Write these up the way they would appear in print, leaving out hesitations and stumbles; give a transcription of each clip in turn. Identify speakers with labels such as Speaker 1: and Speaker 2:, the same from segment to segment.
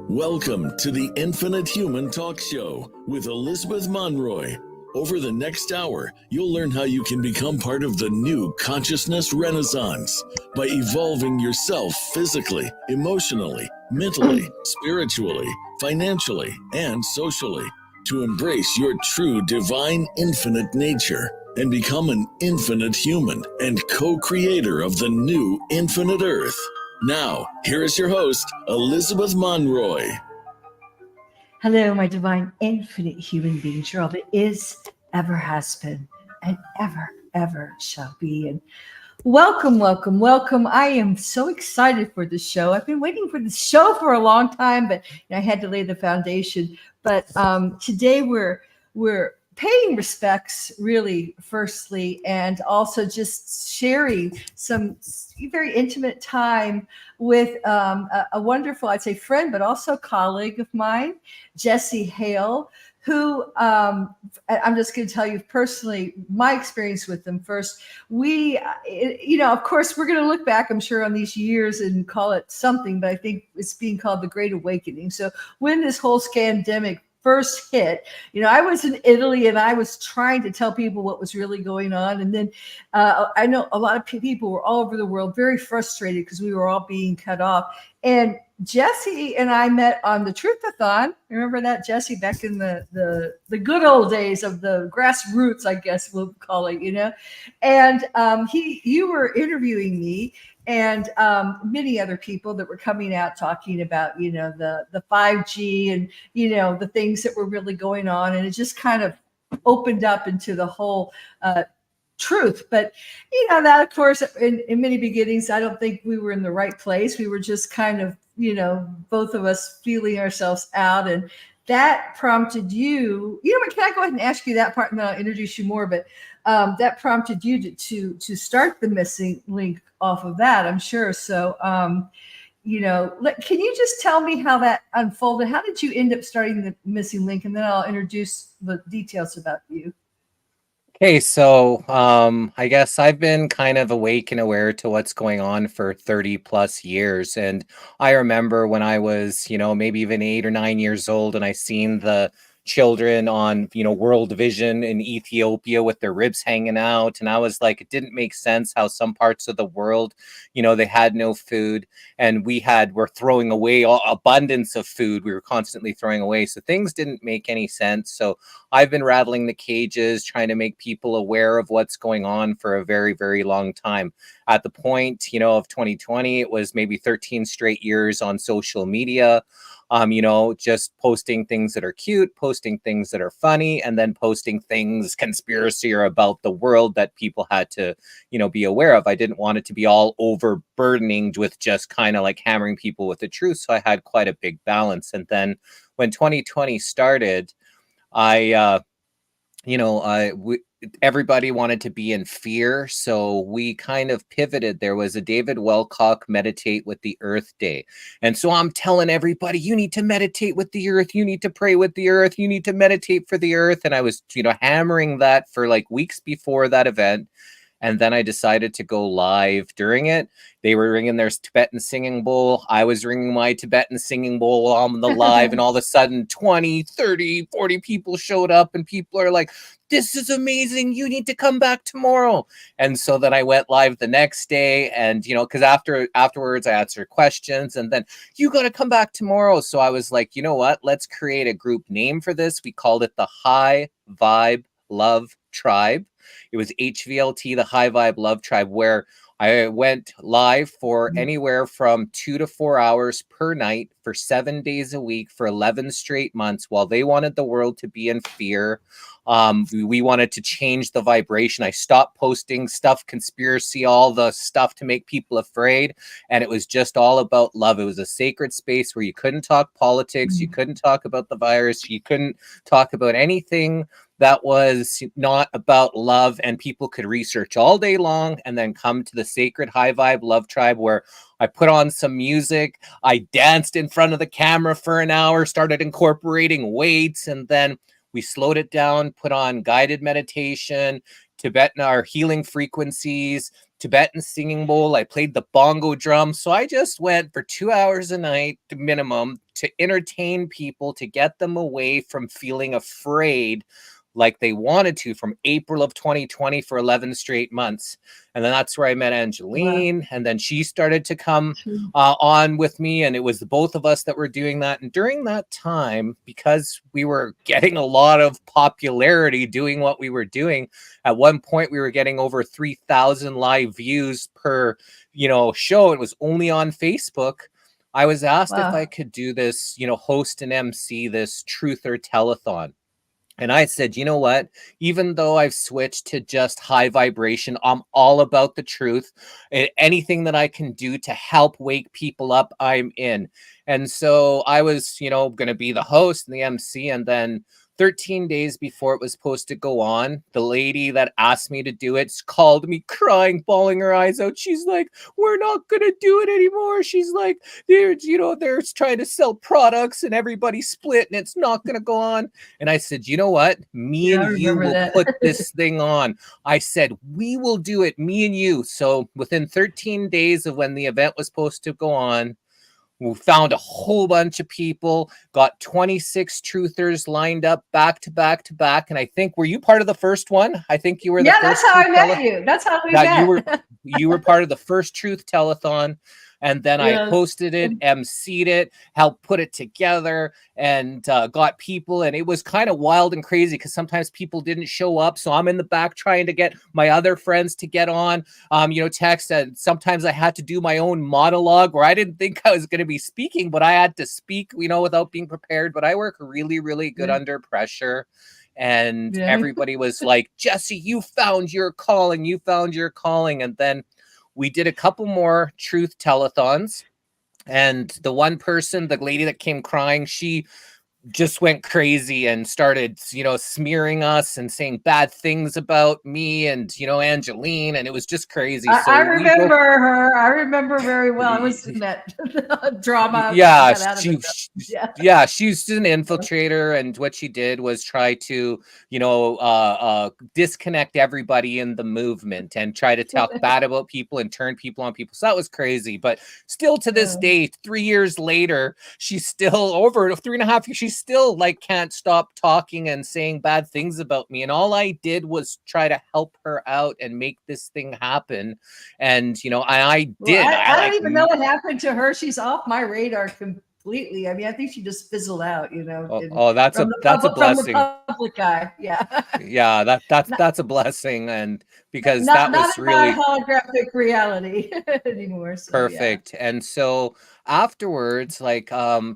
Speaker 1: Welcome to the Infinite Human Talk Show with Elizabeth Monroy. Over the next hour, you'll learn how you can become part of the new consciousness renaissance by evolving yourself physically, emotionally, mentally, spiritually, financially, and socially to embrace your true divine infinite nature and become an infinite human and co-creator of the new infinite earth. Now, here is your host, Elizabeth Monroy.
Speaker 2: Hello, my divine infinite human beings. You're all that is, ever has been, and ever shall be. And welcome. I am so excited for this show. I've been waiting for this show for a long time, but I had to lay the foundation. But today we're paying respects, really, firstly, and also just sharing some very intimate time with a wonderful, I'd say, friend, but also colleague of mine, Jesse Hal, who I'm just going to tell you personally my experience with them first. We, of course, we're going to look back, I'm sure, on these years and call it something, but I think it's being called the Great Awakening. So when this whole scandemic first hit, I was in Italy and I was trying to tell people what was really going on. And then I know a lot of people were all over the world very frustrated because we were all being cut off. And Jesse and I met on the Truthathon. Remember that, Jesse, back in the good old days of the grassroots, I guess we'll call it, And you were interviewing me and many other people that were coming out talking about, the 5G and, the things that were really going on. And it just kind of opened up into the whole truth. But, that, of course, in many beginnings, I don't think we were in the right place. We were just kind of, both of us feeling ourselves out. And that prompted you, can I go ahead and ask you that part and then I'll introduce you more? But that prompted you to start the missing link off of that, I'm sure. So, can you just tell me how that unfolded? How did you end up starting the missing link? And then I'll introduce the details about you.
Speaker 3: Okay, so I guess I've been kind of awake and aware to what's going on for 30 plus years. And I remember when I was, maybe even 8 or 9 years old, and I seen the children on, World Vision in Ethiopia with their ribs hanging out. And I was like, it didn't make sense how some parts of the world, they had no food and we're throwing away abundance of food. We were constantly throwing away. So things didn't make any sense. So I've been rattling the cages, trying to make people aware of what's going on for a very, very long time. At the point, of 2020, it was maybe 13 straight years on social media. Just posting things that are cute, posting things that are funny, and then posting things conspiracy or about the world that people had to, be aware of. I didn't want it to be all overburdening with just kind of like hammering people with the truth. So I had quite a big balance. And then when 2020 started, everybody wanted to be in fear. So we kind of pivoted. There was a David Welcock Meditate with the Earth Day. And so I'm telling everybody, you need to meditate with the earth. You need to pray with the earth. You need to meditate for the earth. And I was, hammering that for like weeks before that event. And then I decided to go live during it. They were ringing their Tibetan singing bowl. I was ringing my Tibetan singing bowl on the live. And all of a sudden, 20, 30, 40 people showed up. And people are like, this is amazing. You need to come back tomorrow. And so then I went live the next day. And, because afterwards I answered questions. And then you got to come back tomorrow. So I was like, you know what? Let's create a group name for this. We called it the High Vibe Love Tribe. It was HVLT, the High Vibe Love Tribe, where I went live for anywhere from 2 to 4 hours per night for 7 days a week for 11 straight months while they wanted the world to be in fear. We wanted to change the vibration. I stopped posting stuff, conspiracy, all the stuff to make people afraid. And it was just all about love. It was a sacred space where you couldn't talk politics. You couldn't talk about the virus. You couldn't talk about anything that was not about love, and people could research all day long and then come to the sacred High Vibe Love Tribe where I put on some music. I danced in front of the camera for an hour, started incorporating weights, and then we slowed it down, put on guided meditation, Tibetan, our healing frequencies, Tibetan singing bowl. I played the bongo drum. So I just went for 2 hours a night minimum to entertain people, to get them away from feeling afraid like they wanted to, from April of 2020 for 11 straight months. And then that's where I met Angeleen. Wow. And then she started to come on with me. And it was the both of us that were doing that. And during that time, because we were getting a lot of popularity doing what we were doing, at one point we were getting over 3,000 live views per, show. It was only on Facebook. I was asked if I could do this, host and MC this Truth Telethon. And I said, you know what, even though I've switched to just high vibration, I'm all about the truth. Anything that I can do to help wake people up, I'm in. And so I was, going to be the host and the MC. And then 13 days before it was supposed to go on, the lady that asked me to do it called me crying, bawling her eyes out. She's like, we're not going to do it anymore. She's like, they're trying to sell products and everybody split and it's not going to go on. And I said, you know what? Me and you will put this thing on. I said, we will do it, me and you. So within 13 days of when the event was supposed to go on, we found a whole bunch of people, got 26 truthers lined up back to back to back. And I think, were you part of the first one? I think you were the first.
Speaker 2: Yeah, that's how I met you. That's how we met.
Speaker 3: You were part of the first Truth Telethon. And then I hosted it, emceed it, helped put it together, and got people. And it was kind of wild and crazy because sometimes people didn't show up. So I'm in the back trying to get my other friends to get on, text. And sometimes I had to do my own monologue where I didn't think I was going to be speaking, but I had to speak, without being prepared. But I work really, really good under pressure. And everybody was like, Jesse, you found your calling. You found your calling. And then we did a couple more Truth Telethons, and the one person, the lady that came crying, she just went crazy and started, smearing us and saying bad things about me and, Angeleen. And it was just crazy. So
Speaker 2: I remember her. I remember very well. I was in that drama.
Speaker 3: Yeah. She's an infiltrator. And what she did was try to, disconnect everybody in the movement and try to talk bad about people and turn people on people. So that was crazy. But still to this day, 3 years later, she's still over 3.5 years. She's still can't stop talking and saying bad things about me. And all I did was try to help her out and make this thing happen. And, I did.
Speaker 2: I don't even know what happened to her. She's off my radar completely. I mean, I think she just fizzled out,
Speaker 3: that's a blessing.
Speaker 2: From the public eye. Yeah.
Speaker 3: Yeah, that's a blessing. And because
Speaker 2: not
Speaker 3: was really
Speaker 2: holographic reality anymore. So,
Speaker 3: perfect. Yeah. And so afterwards,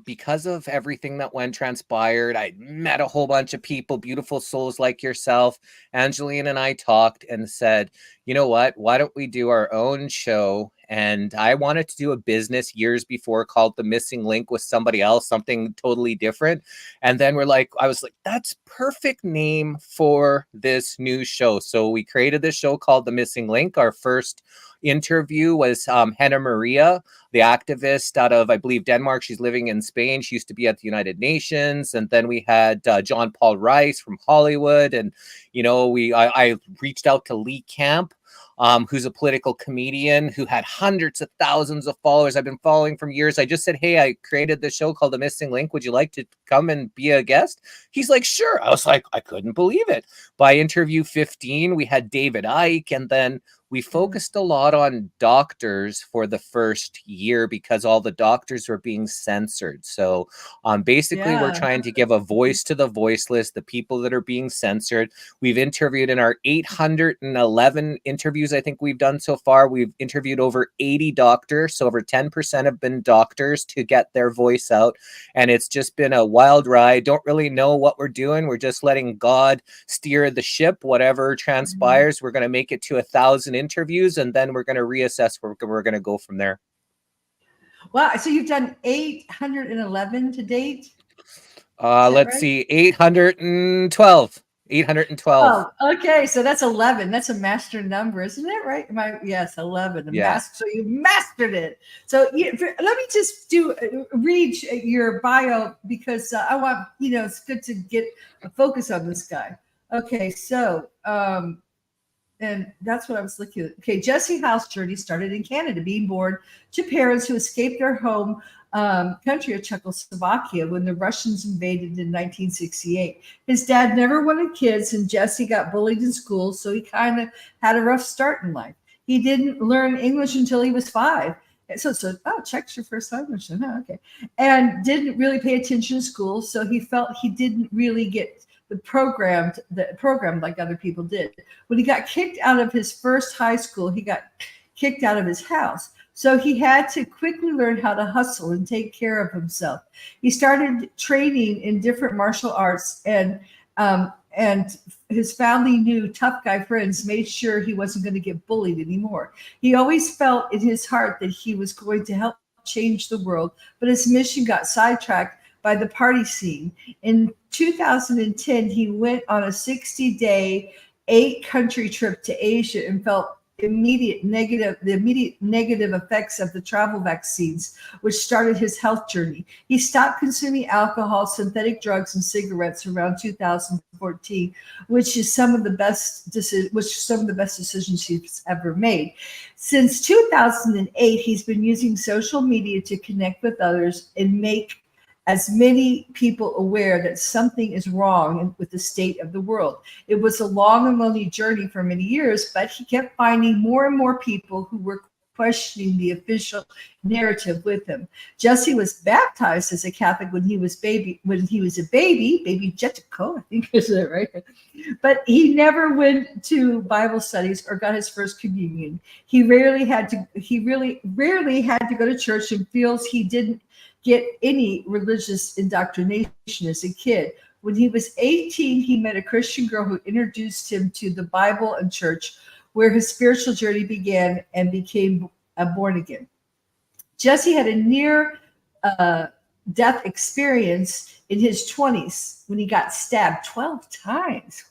Speaker 3: because of everything that transpired, I met a whole bunch of people, beautiful souls like yourself. Angeleen and I talked and said, you know what, why don't we do our own show? And I wanted to do a business years before called The Missing Link with somebody else, something totally different. And then I was like, that's perfect name for this new show. So we created this show called The Missing Link. Our first interview was Hannah Maria, the activist out of, I believe, Denmark. She's living in Spain. She used to be at the United Nations. And then we had John Paul Rice from Hollywood. And, I reached out to Lee Camp, who's a political comedian who had hundreds of thousands of followers. I've been following from years. I just said, hey, I created this show called The Missing Link. Would you like to come and be a guest? He's like, sure. I was like, I couldn't believe it. By interview 15, we had David Icke, and then we focused a lot on doctors for the first year because all the doctors were being censored. So basically, we're trying to give a voice to the voiceless, the people that are being censored. We've interviewed in our 811 interviews I think we've done so far. We've interviewed over 80 doctors. So over 10% have been doctors to get their voice out. And it's just been a wild ride. Don't really know what we're doing. We're just letting God steer the ship. Whatever transpires, we're going to make it to 1,000 interviews, and then we're going to reassess where we're going to go from there.
Speaker 2: Wow. So you've done 811 to date?
Speaker 3: Let's see, 812. 812.
Speaker 2: Oh, okay. So that's 11. That's a master number, isn't it? Right? Yes, 11. So you mastered it. So let me just read your bio because I want, it's good to get a focus on this guy. Okay. So and that's what I was looking at. Okay, Jesse Hal's journey started in Canada, being born to parents who escaped their home country of Czechoslovakia when the Russians invaded in 1968. His dad never wanted kids, and Jesse got bullied in school, so he kind of had a rough start in life. He didn't learn English until he was 5. So, Czech's your first language. Oh, okay. And didn't really pay attention in school, so he felt he didn't really get the program like other people did. When he got kicked out of his first high school, he got kicked out of his house. So he had to quickly learn how to hustle and take care of himself. He started training in different martial arts, and his family knew tough guy friends made sure he wasn't going to get bullied anymore. He always felt in his heart that he was going to help change the world, but his mission got sidetracked by the party scene. In 2010, he went on a 60-day, 8-country trip to Asia and felt the immediate negative effects of the travel vaccines, which started his health journey. He stopped consuming alcohol, synthetic drugs, and cigarettes around 2014, which is some of the best decisions he's ever made. Since 2008, he's been using social media to connect with others and make as many people aware that something is wrong with the state of the world. It was a long and lonely journey for many years, but he kept finding more and more people who were questioning the official narrative with him. Jesse was baptized as a Catholic when he was a baby, baby Jetico, I think is it right? But he never went to Bible studies or got his first communion. He really rarely had to go to church, and feels he didn't get any religious indoctrination as a kid. When he was 18, he met a Christian girl who introduced him to the Bible and church, where his spiritual journey began and became born again. Jesse had a near death experience in his 20s when he got stabbed 12 times.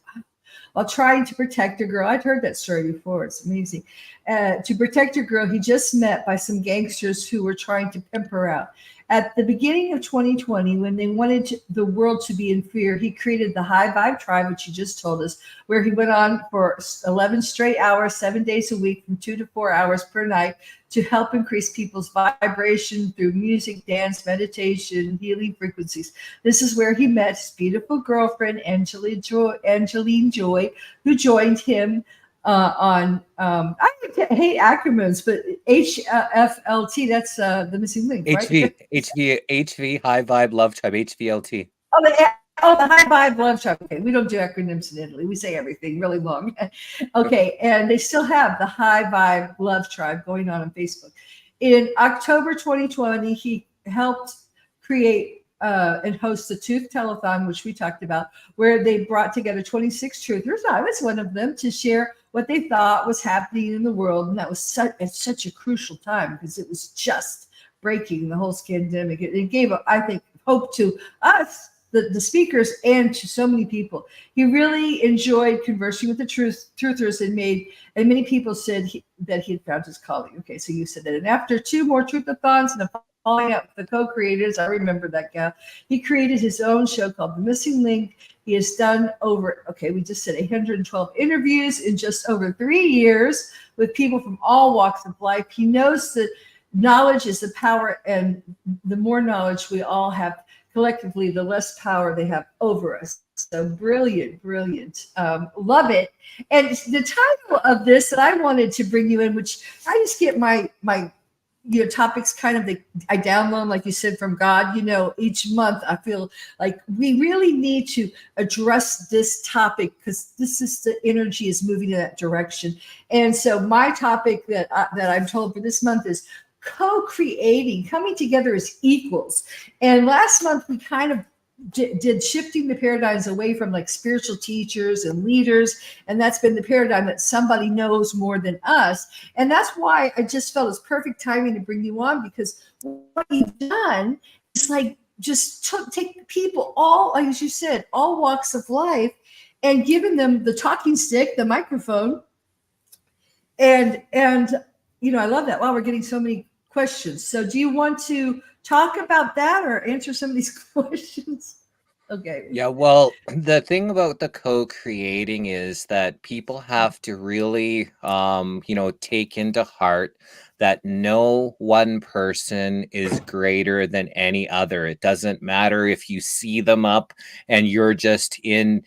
Speaker 2: While trying to protect a girl. I'd heard that story before. It's amazing. To protect a girl he just met by some gangsters who were trying to pimp her out. At the beginning of 2020, when they wanted the world to be in fear, he created the High Vibe Tribe, which he just told us, where he went on for 11 straight hours, 7 days a week, from 2 to 4 hours per night, to help increase people's vibration through music, dance, meditation, healing frequencies. This is where he met his beautiful girlfriend, Angeleen Joy, who joined him on I hate acronyms, but HFLT, that's the missing link, right?
Speaker 3: HV High Vibe Love Tribe, HVLT.
Speaker 2: The High Vibe Love Tribe. Okay, we don't do acronyms in Italy. We say everything really long. Okay, and they still have the High Vibe Love Tribe going on Facebook. In October 2020, he helped create and host the Truth Telethon, which we talked about, where they brought together 26 truthers. I was one of them, to share what they thought was happening in the world. And that was at such a crucial time, because it was just breaking the whole pandemic. It gave, I think, hope to us, the speakers, and to so many people. He really enjoyed conversing with the truthers, and many people said that he had found his calling. Okay, so you said that. And after 2 more Truthathons and a falling out with the co-creators, I remember that guy, he created his own show called The Missing Link. He has done we just said 812 interviews in just over 3 years with people from all walks of life. He knows that knowledge is the power, and the more knowledge we all have collectively, the less power they have over us. So brilliant. Love it. And the title of this that I wanted to bring you in, which I just get my topics kind of, I download, like you said, from God. Each month I feel like we really need to address this topic, because the energy is moving in that direction. And so my topic that I'm told for this month is co-creating, coming together as equals. And last month we kind of did shifting the paradigms away from like spiritual teachers and leaders, and that's been the paradigm that somebody knows more than us. And that's why I just felt it's perfect timing to bring you on, because what you've done is like just take people, all, like as you said, all walks of life, and given them the talking stick, the microphone, and I love that. Wow, we're getting so many questions. So do you want to talk about that or answer some of these questions? Okay.
Speaker 3: Yeah, well, the thing about the co-creating is that people have to really, take into heart that no one person is greater than any other. It doesn't matter if you see them up and you're just in,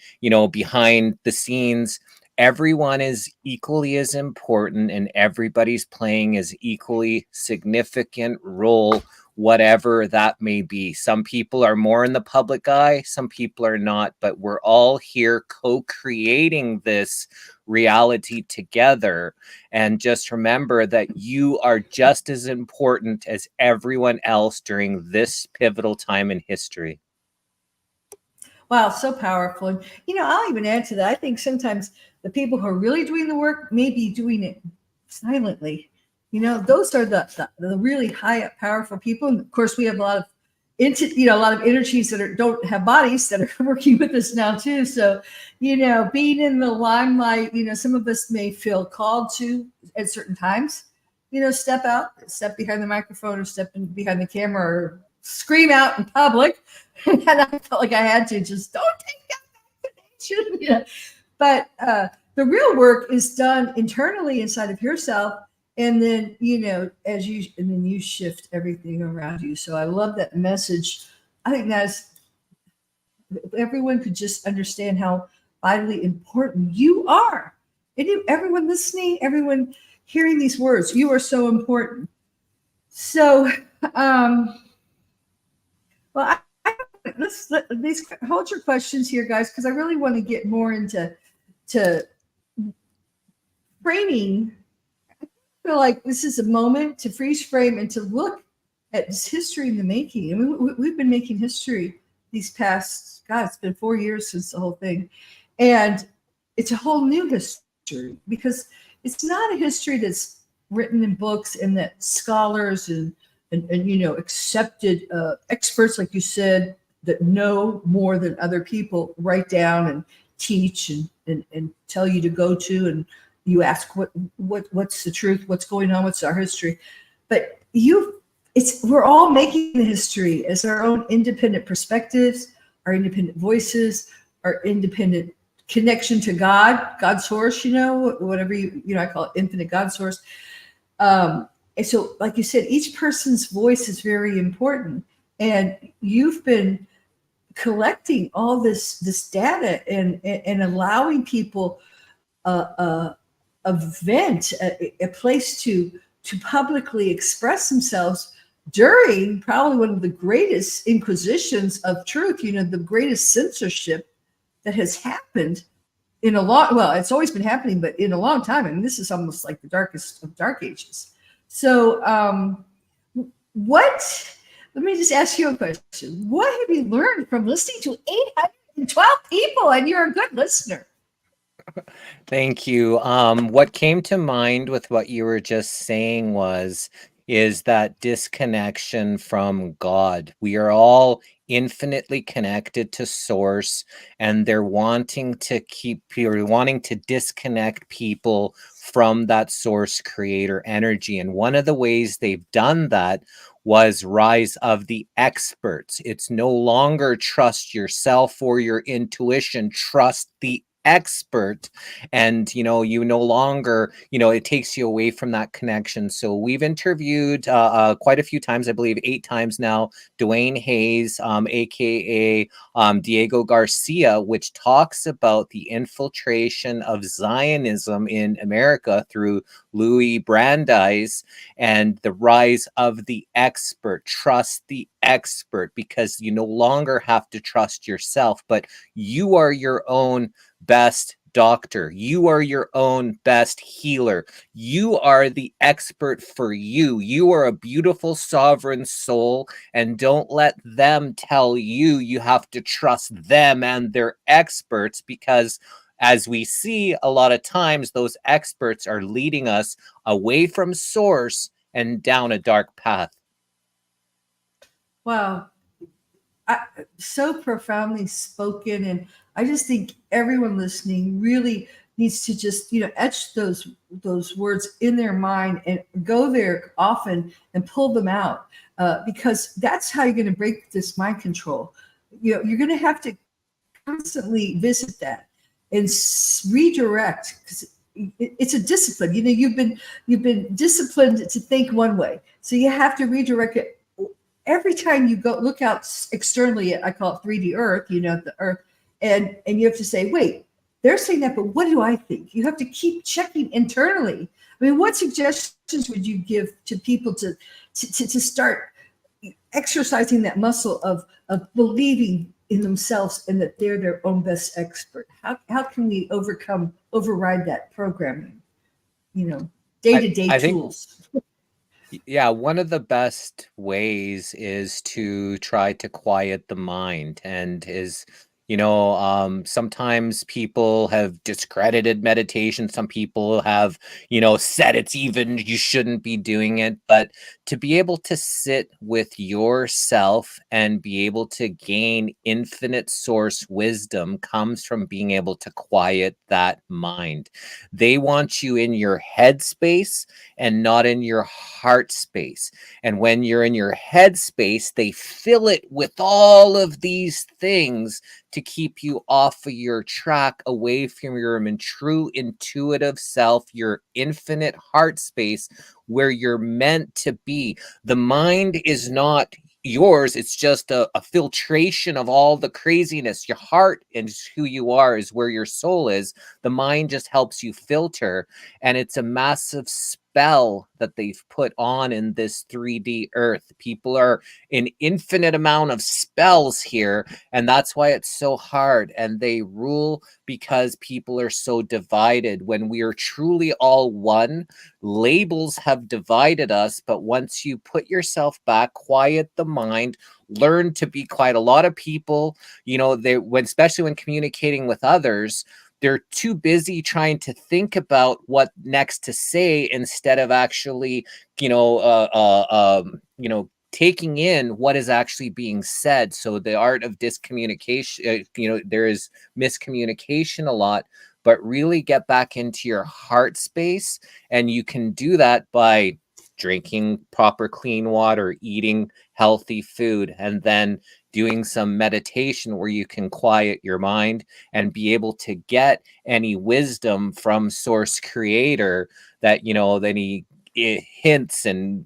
Speaker 3: behind the scenes. Everyone is equally as important and everybody's playing as equally significant role, whatever that may be. Some people are more in the public eye, some people are not, but we're all here co-creating this reality together. And just remember that you are just as important as everyone else during this pivotal time in history.
Speaker 2: Wow, so powerful. And, I'll even add to that. I think sometimes the people who are really doing the work may be doing it silently. Those are the really high up, powerful people. And of course, we have a lot of a lot of energies that don't have bodies that are working with us now too. So, being in the limelight, some of us may feel called to at certain times, step out, step behind the microphone, or step in behind the camera, or scream out in public. And I felt like I had to just don't take that. But the real work is done internally inside of yourself. And then, and then you shift everything around you. So I love that message. I think everyone could just understand how vitally important you are. And everyone listening, everyone hearing these words, you are so important. So, let's hold your questions here, guys, because I really want to get more into framing. I feel like this is a moment to freeze frame and to look at this history in the making. I mean, we've been making history these past, it's been 4 years since the whole thing. And it's a whole new history because it's not a history that's written in books and that scholars and accepted experts, like you said, that know more than other people write down and teach and tell you to go to, and you ask what's the truth, what's going on, what's our history. But we're all making the history as our own independent perspectives, our independent voices, our independent connection to God source, whatever I call it, infinite God source. And so, like you said, each person's voice is very important. And you've been collecting all this data and allowing people a vent, a place to publicly express themselves during probably one of the greatest inquisitions of truth, the greatest censorship that has happened in it's always been happening, but in a long time. I mean, this is almost like the darkest of dark ages. So let me just ask you a question. What have you learned from listening to 812 people? And you're a good listener.
Speaker 3: Thank you. What came to mind with what you were just saying is that disconnection from God. We are all infinitely connected to source, and they're wanting to disconnect people from that source creator energy. And one of the ways they've done that was rise of the experts. It's no longer trust yourself or your intuition, trust the expert. And you no longer, it takes you away from that connection. So we've interviewed quite a few times, I believe 8 times now, Dwayne Hayes, aka Diego Garcia, which talks about the infiltration of Zionism in America through Louis Brandeis and the rise of the expert. Trust the expert, because you no longer have to trust yourself, but you are your own best doctor. You are your own best healer. You are the expert for you. You are a beautiful sovereign soul, and don't let them tell you have to trust them and their experts, because as we see a lot of times, those experts are leading us away from source and down a dark path.
Speaker 2: Wow. So profoundly spoken. And I just think everyone listening really needs to just, etch those words in their mind and go there often and pull them out, because that's how you're going to break this mind control. you know, you're going to have to constantly visit that and redirect, because it's a discipline. You know, you've been disciplined to think one way, so you have to redirect it every time you go look out externally at, I call it 3D Earth, you know, the Earth, and you have to say, wait, they're saying that, but what do I think? You have to keep checking internally. I mean, what suggestions would you give to people to start exercising that muscle of believing in themselves and that they're their own best expert? How can we override that programming? You know, day-to-day tools.
Speaker 3: Yeah, one of the best ways is to try to quiet the mind, and is, you know, sometimes people have discredited meditation. Some people have, you know, said it's even, you shouldn't be doing it. But to be able to sit with yourself and be able to gain infinite source wisdom comes from being able to quiet that mind. They want you in your head space and not in your heart space. And when you're in your head space, they fill it with all of these things to keep you off of your track, away from your true intuitive self, your infinite heart space where you're meant to be. The mind is not yours. It's just a filtration of all the craziness. Your heart and who you are is where your soul is. The mind just helps you filter, and it's a massive spell that they've put on in this 3D Earth. People are an infinite amount of spells here, and that's why it's so hard. And they rule because people are so divided. When we are truly all one, labels have divided us, but once you put yourself back, quiet the mind, learn to be quiet. A lot of people, you know, especially when communicating with others, they're too busy trying to think about what next to say instead of actually, you know, taking in what is actually being said. So the art of discommunication, you know, there is miscommunication a lot, but really get back into your heart space. And you can do that by drinking proper clean water, eating healthy food, and then doing some meditation where you can quiet your mind and be able to get any wisdom from source creator that, you know, any hints and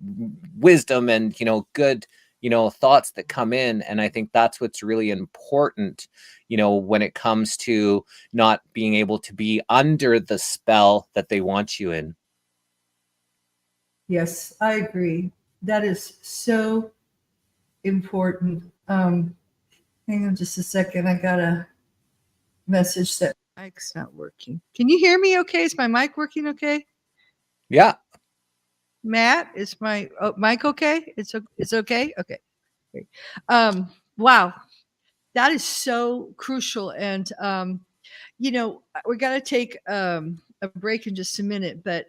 Speaker 3: wisdom and, you know, good, you know, thoughts that come in. And I think that's what's really important, you know, when it comes to not being able to be under the spell that they want you in.
Speaker 2: Yes, I agree. That is so important. Hang on just a second. I got a message that mic's not working. Can you hear me okay? Is my mic working okay?
Speaker 3: Yeah.
Speaker 2: Matt, is my mic okay? It's okay? Okay. Great. Wow. That is so crucial. And you know, we got to take a break in just a minute, but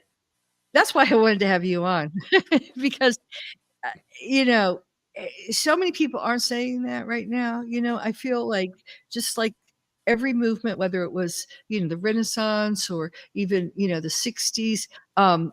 Speaker 2: that's why I wanted to have you on because you know, so many people aren't saying that right now. You know, I feel like just like every movement, whether it was, you know, the Renaissance or even, you know, the 60s,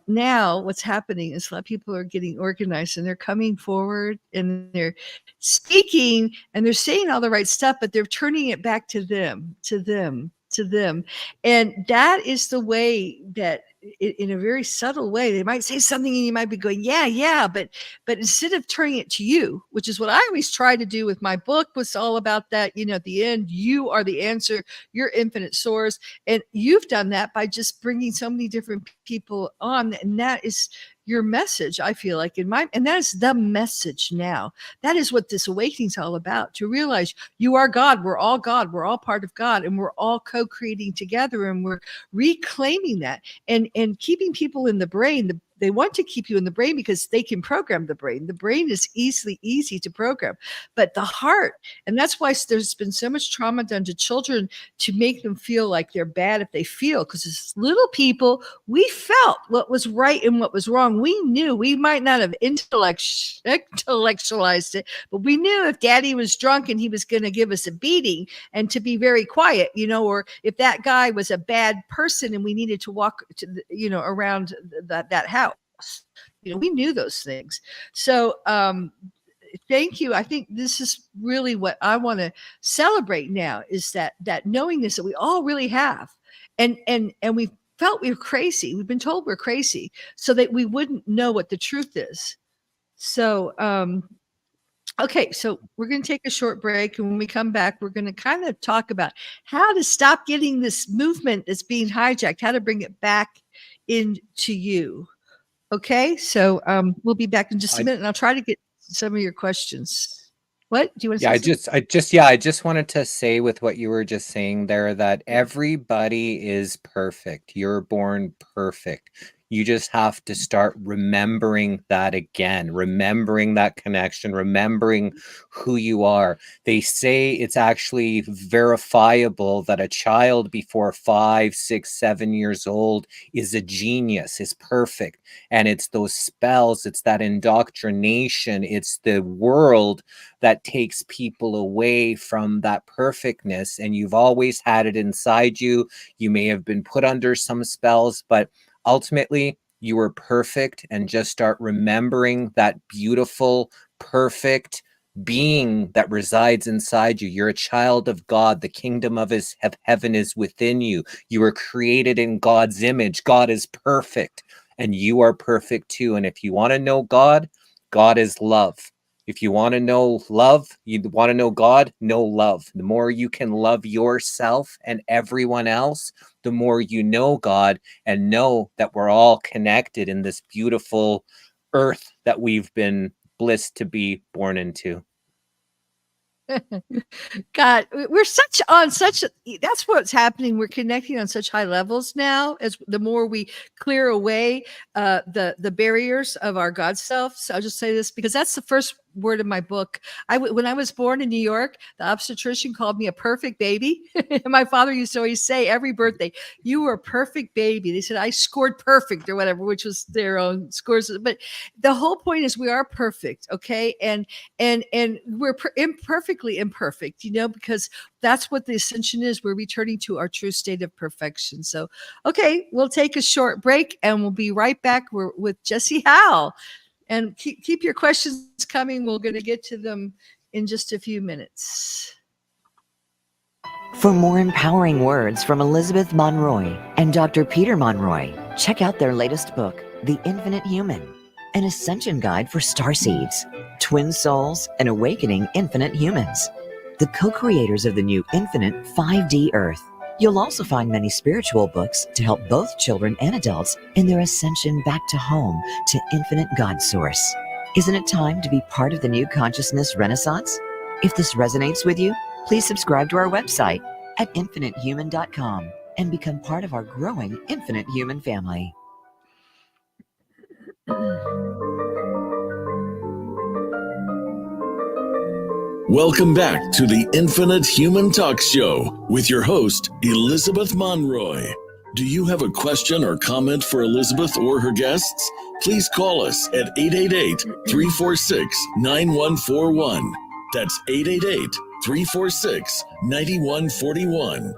Speaker 2: now what's happening is a lot of people are getting organized and they're coming forward and they're speaking and they're saying all the right stuff, but they're turning it back to them, to them, to them. And that is the way that in a very subtle way, they might say something and you might be going, yeah, but instead of turning it to you, which is what I always try to do with my book, was all about that, you know, at the end, you are the answer, you're infinite source. And you've done that by just bringing so many different people on. And that is your message, I feel like, and that is the message now. That is what this awakening is all about, to realize you are God, we're all part of God, and we're all co-creating together, and we're reclaiming that and keeping people in the brain. They want to keep you in the brain because they can program the brain. The brain is easy to program, but the heart, and that's why there's been so much trauma done to children to make them feel like they're bad if they feel, because as little people, we felt what was right and what was wrong. We knew. We might not have intellectualized it, but we knew if daddy was drunk and he was going to give us a beating and to be very quiet, you know, or if that guy was a bad person and we needed to walk to, you know, around that house. You know, we knew those things. So thank you. I think this is really what I want to celebrate now, is that knowingness that we all really have. And we felt we were crazy. We've been told we're crazy so that we wouldn't know what the truth is. So, okay, so we're going to take a short break. And when we come back, we're going to kind of talk about how to stop getting this movement that's being hijacked, how to bring it back into you. Okay, so we'll be back in just a minute, and I'll try to get some of your questions. What do you want to say?
Speaker 3: I just wanted to say, with what you were just saying there, that everybody is perfect. You're born perfect. You just have to start remembering that again, remembering that connection, remembering who you are. They say it's actually verifiable that a child before 5, 6, 7 years old is a genius, is perfect. And it's those spells, it's that indoctrination, it's the world that takes people away from that perfectness. And you've always had it inside you. You may have been put under some spells, but ultimately, you were perfect, and just start remembering that beautiful, perfect being that resides inside you. You're a child of God. The kingdom of heaven is within you. You were created in God's image. God is perfect, and you are perfect too. And if you want to know God, God is love. If you want to know love, you want to know God, know love. The more you can love yourself and everyone else, the more you know God, and know that we're all connected in this beautiful earth that we've been blessed to be born into.
Speaker 2: God, we're that's what's happening. We're connecting on such high levels now, as the more we clear away the barriers of our God self. So I'll just say this because that's the first word of my book. When I was born in New York, the obstetrician called me a perfect baby. My father used to always say every birthday, "You were a perfect baby." They said I scored perfect or whatever, which was their own scores. But the whole point is we are perfect, okay? And we're imperfectly imperfect, because that's what the ascension is. We're returning to our true state of perfection. So, okay, we'll take a short break and we'll be right back. We're with Jesse Hal. And keep your questions coming. We're going to get to them in just a few minutes.
Speaker 4: For more empowering words from Elizabeth Monroy and Dr. Peter Monroy, check out their latest book, The Infinite Human, an ascension guide for starseeds, twin souls, and awakening infinite humans, the co-creators of the new infinite 5D Earth. You'll also find many spiritual books to help both children and adults in their ascension back to home, to infinite God source. Isn't it time to be part of the new consciousness renaissance? If this resonates with you, please subscribe to our website at infinitehuman.com and become part of our growing Infinite Human family.
Speaker 1: Welcome back to the Infinite Human Talk Show with your host, Elizabeth Monroy. Do you have a question or comment for Elizabeth or her guests? Please call us at 888-346-9141. That's 888-346-9141.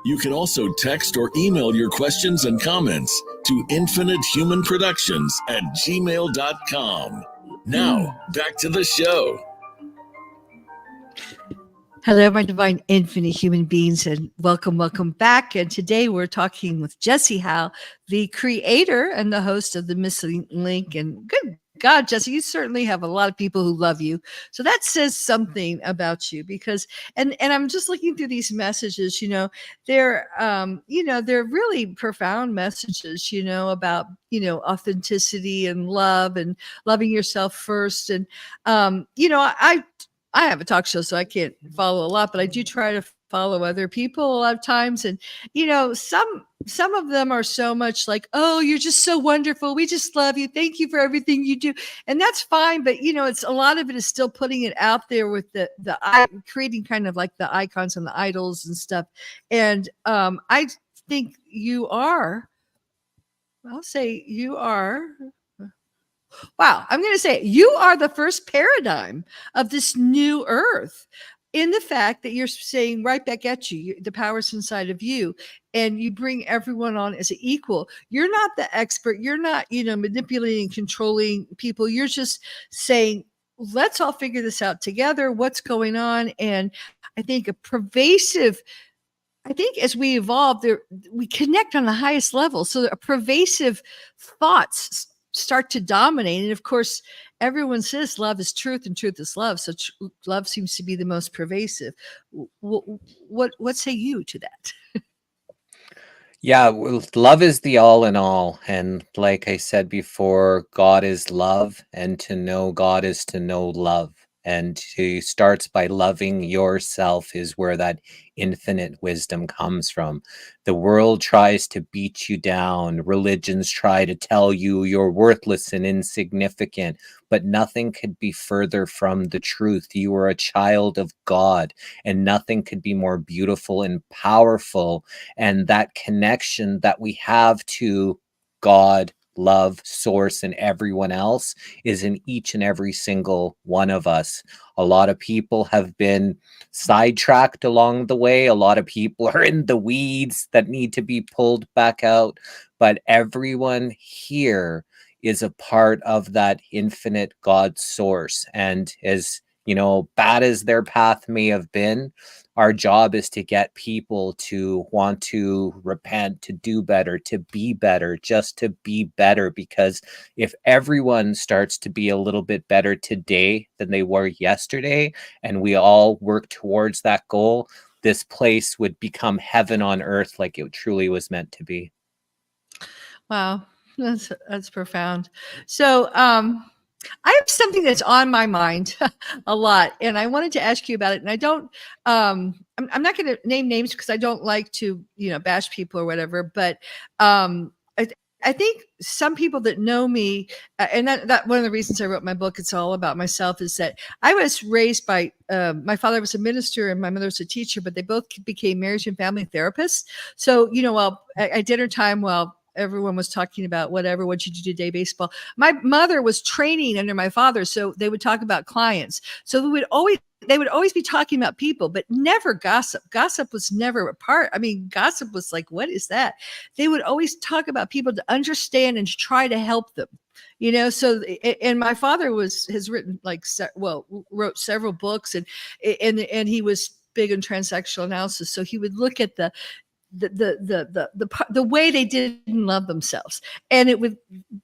Speaker 1: You can also text or email your questions and comments to infinitehumanproductions@gmail.com. Now, back to the show.
Speaker 2: Hello, my divine infinite human beings, and welcome back. And today we're talking with Jesse Hal, the creator and the host of the Missing Link. And good God, Jesse, you certainly have a lot of people who love you. So that says something about you, because, and I'm just looking through these messages, they're really profound messages, about, authenticity and love and loving yourself first. And, I have a talk show, so I can't follow a lot, but I do try to follow other people a lot of times. And, some of them are so much like, "Oh, you're just so wonderful. We just love you. Thank you for everything you do." And that's fine. But, it's a lot of it is still putting it out there with the creating kind of like the icons and the idols and stuff. And I think I'll say you are. Wow, I'm going to say you are the first paradigm of this new earth, in the fact that you're saying right back at you, the power's inside of you, and you bring everyone on as an equal. You're not the expert. You're not, manipulating, controlling people. You're just saying, let's all figure this out together. What's going on? And I think I think as we evolve, we connect on the highest level. So pervasive thoughts start to dominate. And of course, everyone says love is truth and truth is love. So love seems to be the most pervasive. What say you to that?
Speaker 3: Yeah, well, love is the all in all. And like I said before, God is love, and to know God is to know love. And to starts by loving yourself is where that infinite wisdom comes from. The world tries to beat you down. Religions try to tell you you're worthless and insignificant, but nothing could be further from the truth. You are a child of God, and nothing could be more beautiful and powerful. And that connection that we have to God, love, source, and everyone else is in each and every single one of us. A lot of people have been sidetracked along the way. A lot of people are in the weeds that need to be pulled back out. But everyone here is a part of that infinite God source. And as bad as their path may have been, our job is to get people to want to repent, to do better, to be better, just to be better. Because if everyone starts to be a little bit better today than they were yesterday, and we all work towards that goal, this place would become heaven on earth like it truly was meant to be.
Speaker 2: Wow, that's profound. So, I have something that's on my mind a lot, and I wanted to ask you about it. And I don't, I'm not going to name names because I don't like to, bash people or whatever. But I think some people that know me, and that one of the reasons I wrote my book, It's All About Myself, is that I was raised by, my father was a minister and my mother was a teacher, but they both became marriage and family therapists. So, while at dinner time, while everyone was talking about whatever, what you do today, baseball, my mother was training under my father. So they would talk about clients. So they would always be talking about people, but never gossip. Gossip was never a part. I mean, gossip was like, what is that? They would always talk about people to understand and to try to help them. So, and my father has written wrote several books, and he was big in transactional analysis. So he would look at the way they didn't love themselves, and it would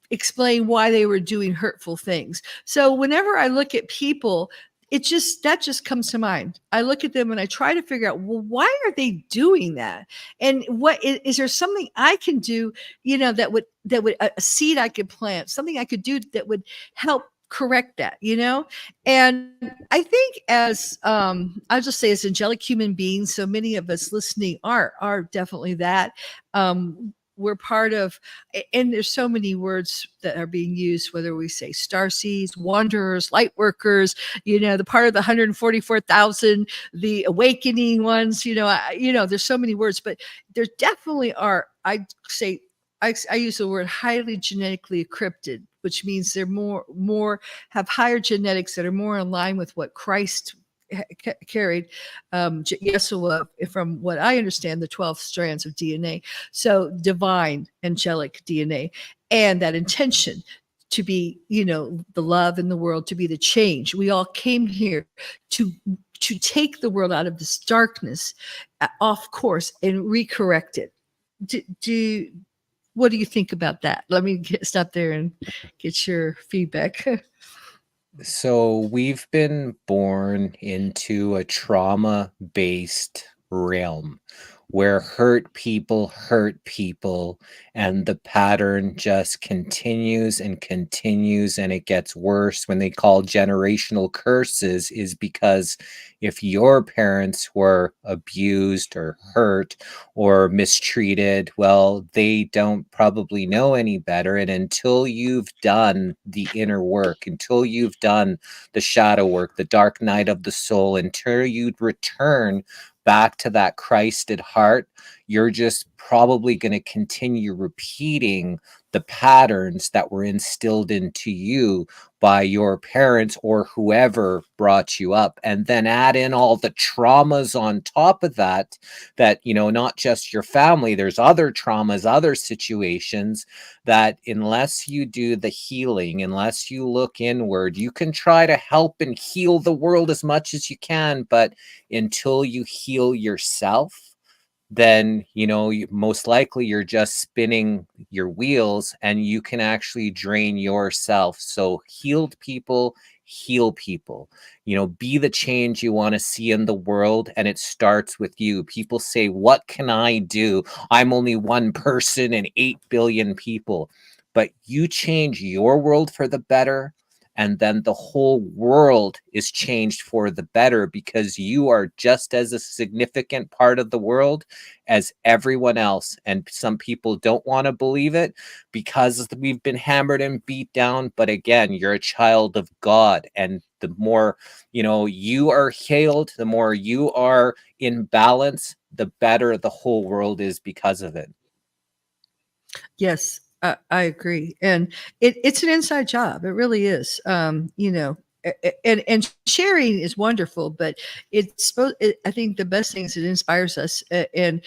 Speaker 2: explain why they were doing hurtful things. So whenever I look at people, that just comes to mind. I look at them and I try to figure out, well, why are they doing that? And what is there something I can do, that would a seed I could plant, something I could do that would help correct that, and I think as I'll just say, as angelic human beings, so many of us listening are definitely that. We're part of, and there's so many words that are being used, whether we say starseeds, wanderers, light workers, the part of the 144,000, the awakening ones, there's so many words, but there definitely are, I'd say, I use the word highly genetically encrypted, which means they're more have higher genetics that are more in line with what Christ carried, Yeshua, from what I understand, the 12 strands of DNA. So divine, angelic DNA, and that intention to be, the love in the world, to be the change. We all came here to take the world out of this darkness, off course, and recorrect it. What do you think about that? Let me stop there and get your feedback.
Speaker 3: So we've been born into a trauma-based realm where hurt people, and the pattern just continues and continues, and it gets worse. When they call generational curses, is because if your parents were abused or hurt or mistreated, well, they don't probably know any better. And until you've done the inner work, until you've done the shadow work, the dark night of the soul, until you return back to that Christed heart, You're just probably going to continue repeating the patterns that were instilled into you by your parents or whoever brought you up, and then add in all the traumas on top of that, not just your family, there's other traumas, other situations that unless you do the healing, unless you look inward, you can try to help and heal the world as much as you can, but until you heal yourself, then most likely you're just spinning your wheels, and you can actually drain yourself. So healed people heal people. Be the change you want to see in the world, and it starts with you. People say, what can I do? I'm only one person and 8 billion people. But you change your world for the better, and then the whole world is changed for the better, because you are just as a significant part of the world as everyone else. And some people don't want to believe it because we've been hammered and beat down. But again, you're a child of God. And the more, you are healed, the more you are in balance, the better the whole world is because of it.
Speaker 2: Yes, I agree, and it's an inside job. It really is. And sharing is wonderful, but I think the best thing is it inspires us and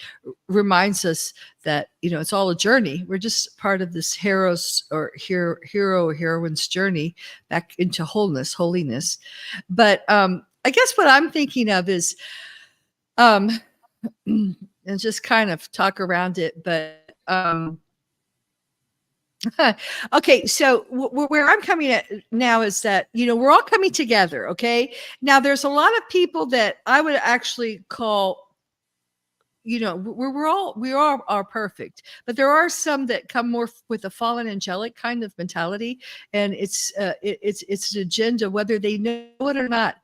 Speaker 2: reminds us that it's all a journey. We're just part of this hero or heroine's journey back into holiness. But I guess what I'm thinking of is, and just kind of talk around it, but. Okay, so where I'm coming at now is that we're all coming together. Okay, now there's a lot of people that I would actually call, we all are perfect, but there are some that come more with a fallen angelic kind of mentality, and it's an agenda, whether they know it or not.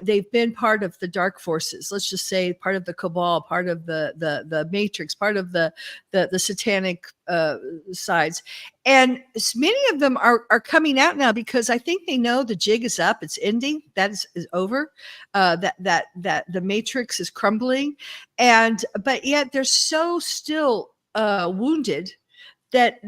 Speaker 2: They've been part of the dark forces. Let's just say part of the cabal, part of the matrix, part of the satanic sides, and many of them are coming out now because I think they know the jig is up. It's ending. That is over. That the matrix is crumbling, but yet they're so still wounded that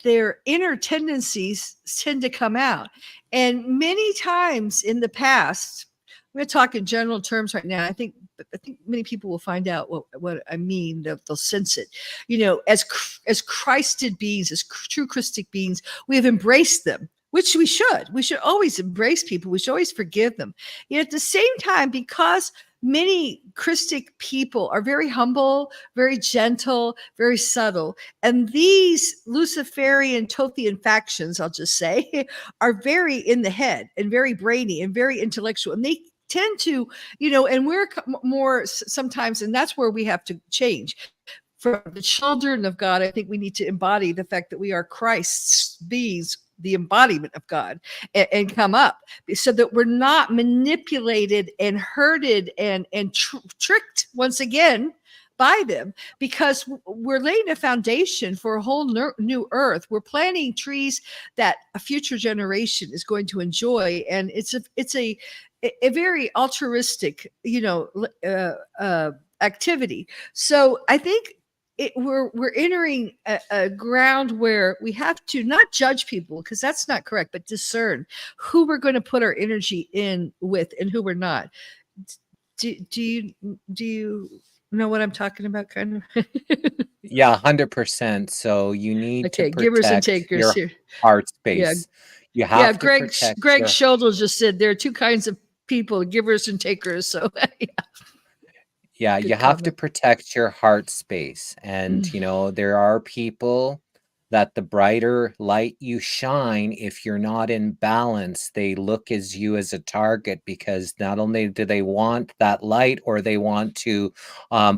Speaker 2: their inner tendencies tend to come out. And many times in the past, we're talking general terms right now. I think many people will find out what I mean. They'll sense it. As Christed beings, as true Christic beings, we have embraced them, which we should. We should always embrace people. We should always forgive them. Yet at the same time, because many Christic people are very humble, very gentle, very subtle. And these Luciferian Tothian factions, I'll just say, are very in the head and very brainy and very intellectual. And they tend to, and we're more sometimes, and that's where we have to change. For the children of God, I think we need to embody the fact that we are Christ's beings, the embodiment of God, and come up so that we're not manipulated and herded and tricked once again by them, because we're laying a foundation for a whole new earth. We're planting trees that a future generation is going to enjoy, and it's a very altruistic, activity. So I think we're entering a ground where we have to not judge people, because that's not correct, but discern who we're going to put our energy in with and who we're not. Do you know what I'm talking about? Kind of.
Speaker 3: Yeah, 100%. So you need to
Speaker 2: givers and
Speaker 3: protect
Speaker 2: takers
Speaker 3: your
Speaker 2: here.
Speaker 3: heart space. You have to
Speaker 2: Greg
Speaker 3: protect
Speaker 2: Schuldel just said there are two kinds of people, givers and takers. So
Speaker 3: yeah,
Speaker 2: Good
Speaker 3: you have to
Speaker 2: comment.
Speaker 3: protect your heart space. And, there are people that the brighter light you shine, if you're not in balance, they look as you as a target, because not only do they want that light, or they want to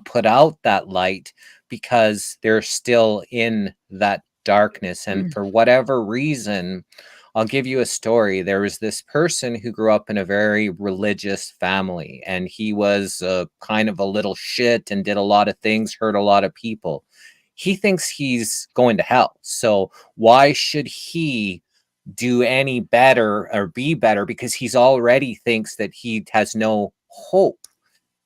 Speaker 3: put out that light, because they're still in that darkness. And for whatever reason, I'll give you a story. There was this person who grew up in a very religious family, and he was kind of a little shit and did a lot of things, hurt a lot of people. He thinks he's going to hell. So why should he do any better or be better? Because he's already thinks that he has no hope.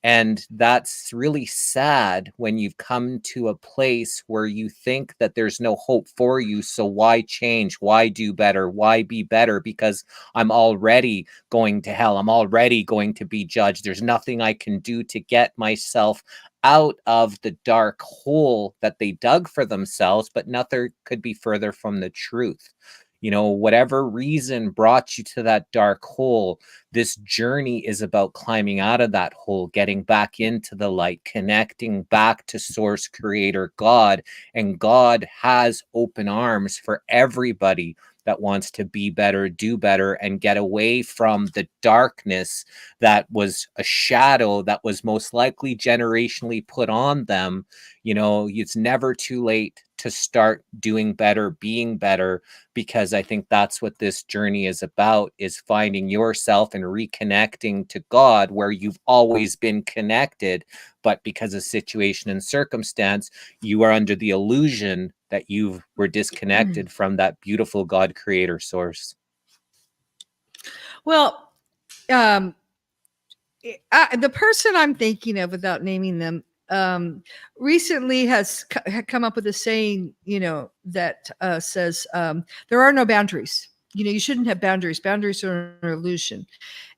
Speaker 3: And that's really sad when you've come to a place where you think that there's no hope for you. So why change? Why do better? Why be better? Because I'm already going to hell. I'm already going to be judged. There's nothing I can do to get myself out of the dark hole that they dug for themselves, but nothing could be further from the truth. You know, whatever reason brought you to that dark hole, this journey is about climbing out of that hole, getting back into the light, connecting back to source, creator, God. And God has open arms for everybody that wants to be better, do better, and get away from the darkness that was a shadow that was most likely generationally put on them. You know, it's never too late to start doing better, being better, because I think that's what this journey is about, is finding yourself and reconnecting to God where you've always been connected, but because of situation and circumstance, you are under the illusion that you were disconnected from that beautiful God creator source.
Speaker 2: Well, the person I'm thinking of, without naming them, recently has come up with a saying, you know, that says there are no boundaries. You know, you shouldn't have boundaries. Boundaries are an illusion.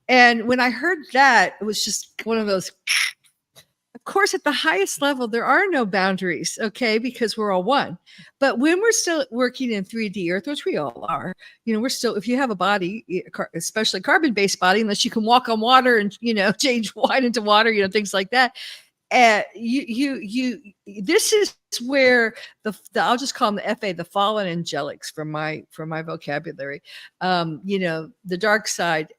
Speaker 2: And when I heard that, it was just one of those. Of course, at the highest level, there are no boundaries, okay, because we're all one. But when we're still working in 3D Earth, which we all are, you know, we're still, if you have a body, especially carbon-based body, unless you can walk on water and, you know, change wine into water, you know, things like that. This is where the I'll just call them the FA, the fallen angelics, from my vocabulary. You know, the dark side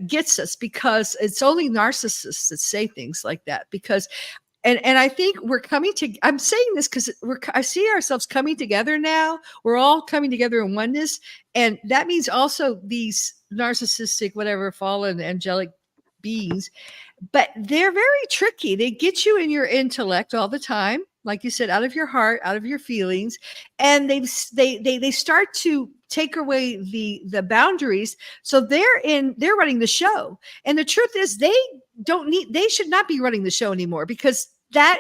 Speaker 2: gets us, because it's only narcissists that say things like that. Because and I think we're coming to, I'm saying this because I see ourselves coming together now. We're all coming together in oneness. And that means also these narcissistic, whatever, fallen angelic beings, but they're very tricky. They get you in your intellect all the time, like you said, out of your heart, out of your feelings, and they start to take away the boundaries. So they're running the show. And the truth is, they should not be running the show anymore, because that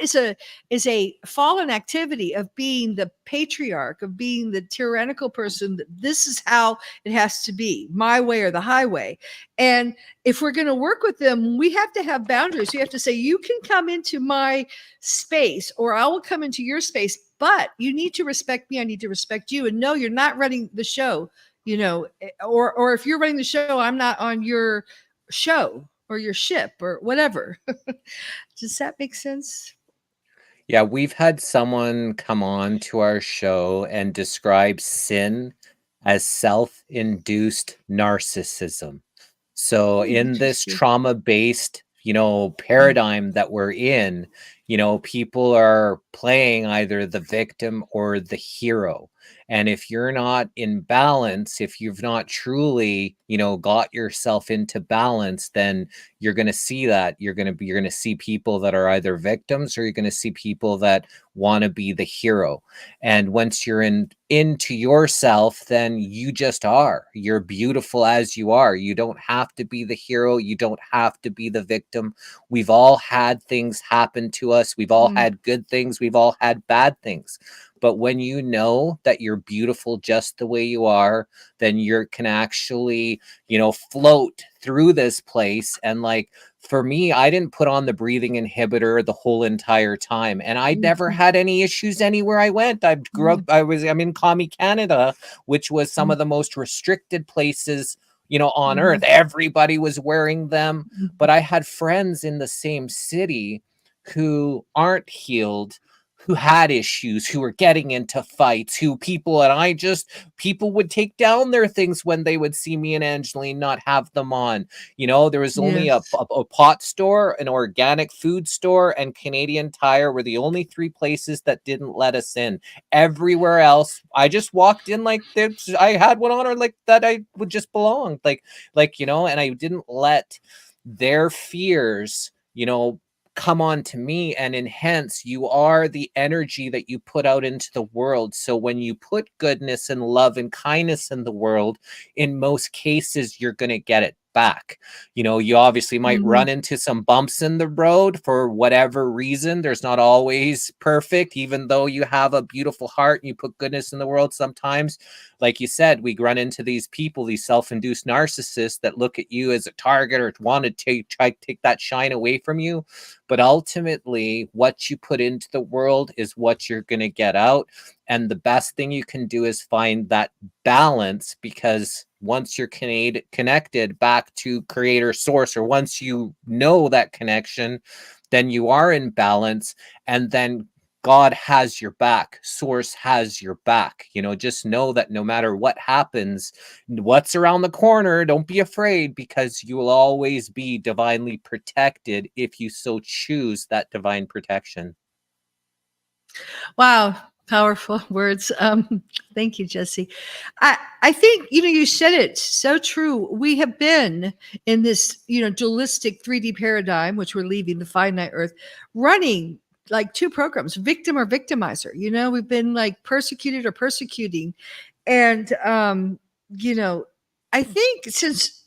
Speaker 2: is a fallen activity of being the patriarch, of being the tyrannical person. That this is how it has to be, my way or the highway. And if we're going to work with them, we have to have boundaries. We have to say, you can come into my space, or I will come into your space, but you need to respect me. I need to respect you. And no, you're not running the show, you know, or if you're running the show, I'm not on your show or your ship or whatever. Does that make sense?
Speaker 3: Yeah, we've had someone come on to our show and describe sin as self-induced narcissism. So in this
Speaker 2: Interesting.
Speaker 3: trauma-based, you know, paradigm that we're in, you know, people are playing either the victim or the hero. And if you're not in balance, if you've not truly, you know, got yourself into balance, then you're going to see that you're going to see people that are either victims, or you're going to see people that want to be the hero. And once you're into yourself, then you just are. You're beautiful as you are. You don't have to be the hero. You don't have to be the victim. We've all had things happen to us. We've all had good things. We've all had bad things. But when you know that you're beautiful just the way you are, then you can actually, you know, float through this place. And like, for me, I didn't put on the breathing inhibitor the whole entire time. And I never had any issues anywhere I went. I grew up, I'm in commie Canada, which was some of the most restricted places, you know, on earth. Everybody was wearing them. But I had friends in the same city who aren't healed, who had issues, who were getting into fights, people would take down their things when they would see me and Angeleen not have them on. You know, there was only a pot store, an organic food store, and Canadian Tire were the only three places that didn't let us in. Everywhere else, I just walked in like I had one on, or like that I would just belong. Like, you know, and I didn't let their fears, you know, come on to me. And hence, you are the energy that you put out into the world. So when you put goodness and love and kindness in the world, in most cases, you're going to get it back. You obviously might
Speaker 2: Mhm.
Speaker 3: run into some bumps in the road for whatever reason. There's not always perfect, even though you have a beautiful heart and you put goodness in the world. Sometimes, like you said, we run into these people, these self-induced narcissists that look at you as a target or want to try to take that shine away from you. But ultimately, what you put into the world is what you're going to get out. And the best thing you can do is find that balance, because once you're connected back to creator source, or once you know that connection, then you are in balance, and then God has your back, source has your back. Just know that no matter what happens, what's around the corner, don't be afraid, because you will always be divinely protected if you so choose that divine protection.
Speaker 2: Wow, powerful words. Thank you, Jesse. I think you said it so true. We have been in this dualistic 3D paradigm, which we're leaving the finite Earth, running like two programs: victim or victimizer. We've been like persecuted or persecuting, and I think since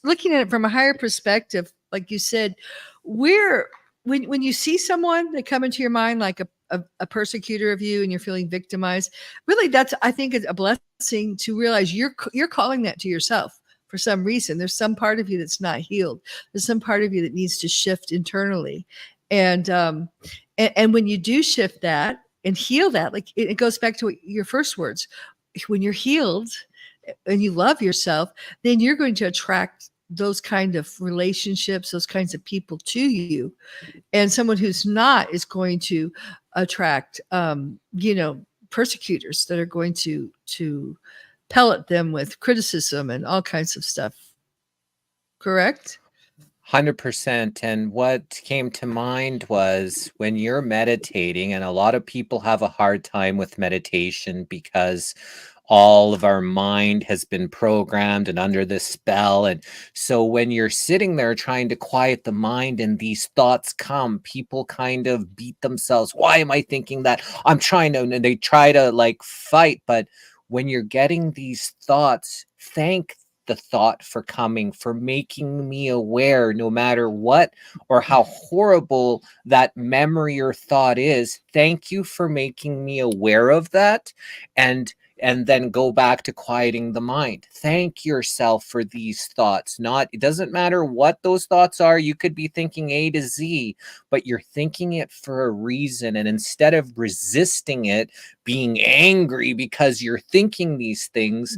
Speaker 2: looking at it from a higher perspective, like you said, we're when you see someone that come into your mind like a persecutor of you and you're feeling victimized, really that's, I think, it's a blessing to realize you're calling that to yourself. For some reason, there's some part of you that's not healed. There's some part of you that needs to shift internally. And when you do shift that and heal that, like it goes back to your first words. When you're healed and you love yourself, then you're going to attract those kind of relationships, those kinds of people to you. And someone who's not is going to attract, persecutors that are going to pellet them with criticism and all kinds of stuff. Correct?
Speaker 3: 100%. And what came to mind was when you're meditating, and a lot of people have a hard time with meditation because all of our mind has been programmed and under this spell. And so when you're sitting there trying to quiet the mind and these thoughts come, people kind of beat themselves. Why am I thinking that? I'm trying to, and they try to like fight. But when you're getting these thoughts, thank the thought for coming, for making me aware, no matter what or how horrible that memory or thought is. Thank you for making me aware of that. And then go back to quieting the mind. Thank yourself for these thoughts. It doesn't matter what those thoughts are. You could be thinking A to Z, but you're thinking it for a reason. And instead of resisting it, being angry because you're thinking these things,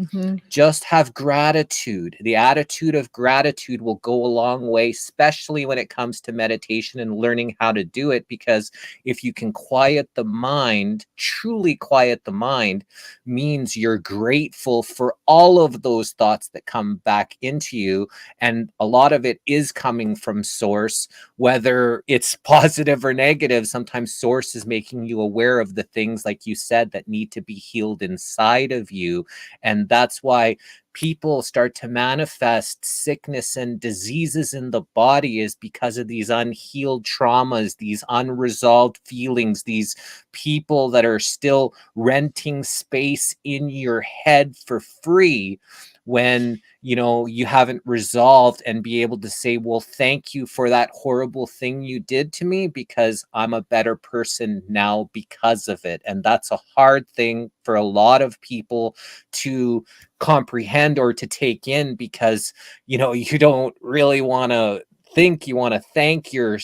Speaker 3: just have gratitude. The attitude of gratitude will go a long way, especially when it comes to meditation and learning how to do it. Because if you can quiet the mind, truly quiet the mind, means you're grateful for all of those thoughts that come back into you. And a lot of it is coming from source, whether it's positive or negative. Sometimes source is making you aware of the things, like you said, that need to be healed inside of you. And that's why people start to manifest sickness and diseases in the body, is because of these unhealed traumas, these unresolved feelings, these people that are still renting space in your head for free, when you haven't resolved and be able to say, well, thank you for that horrible thing you did to me, because I'm a better person now because of it. And that's a hard thing for a lot of people to comprehend or to take in, because you don't really want to think, you want to thank your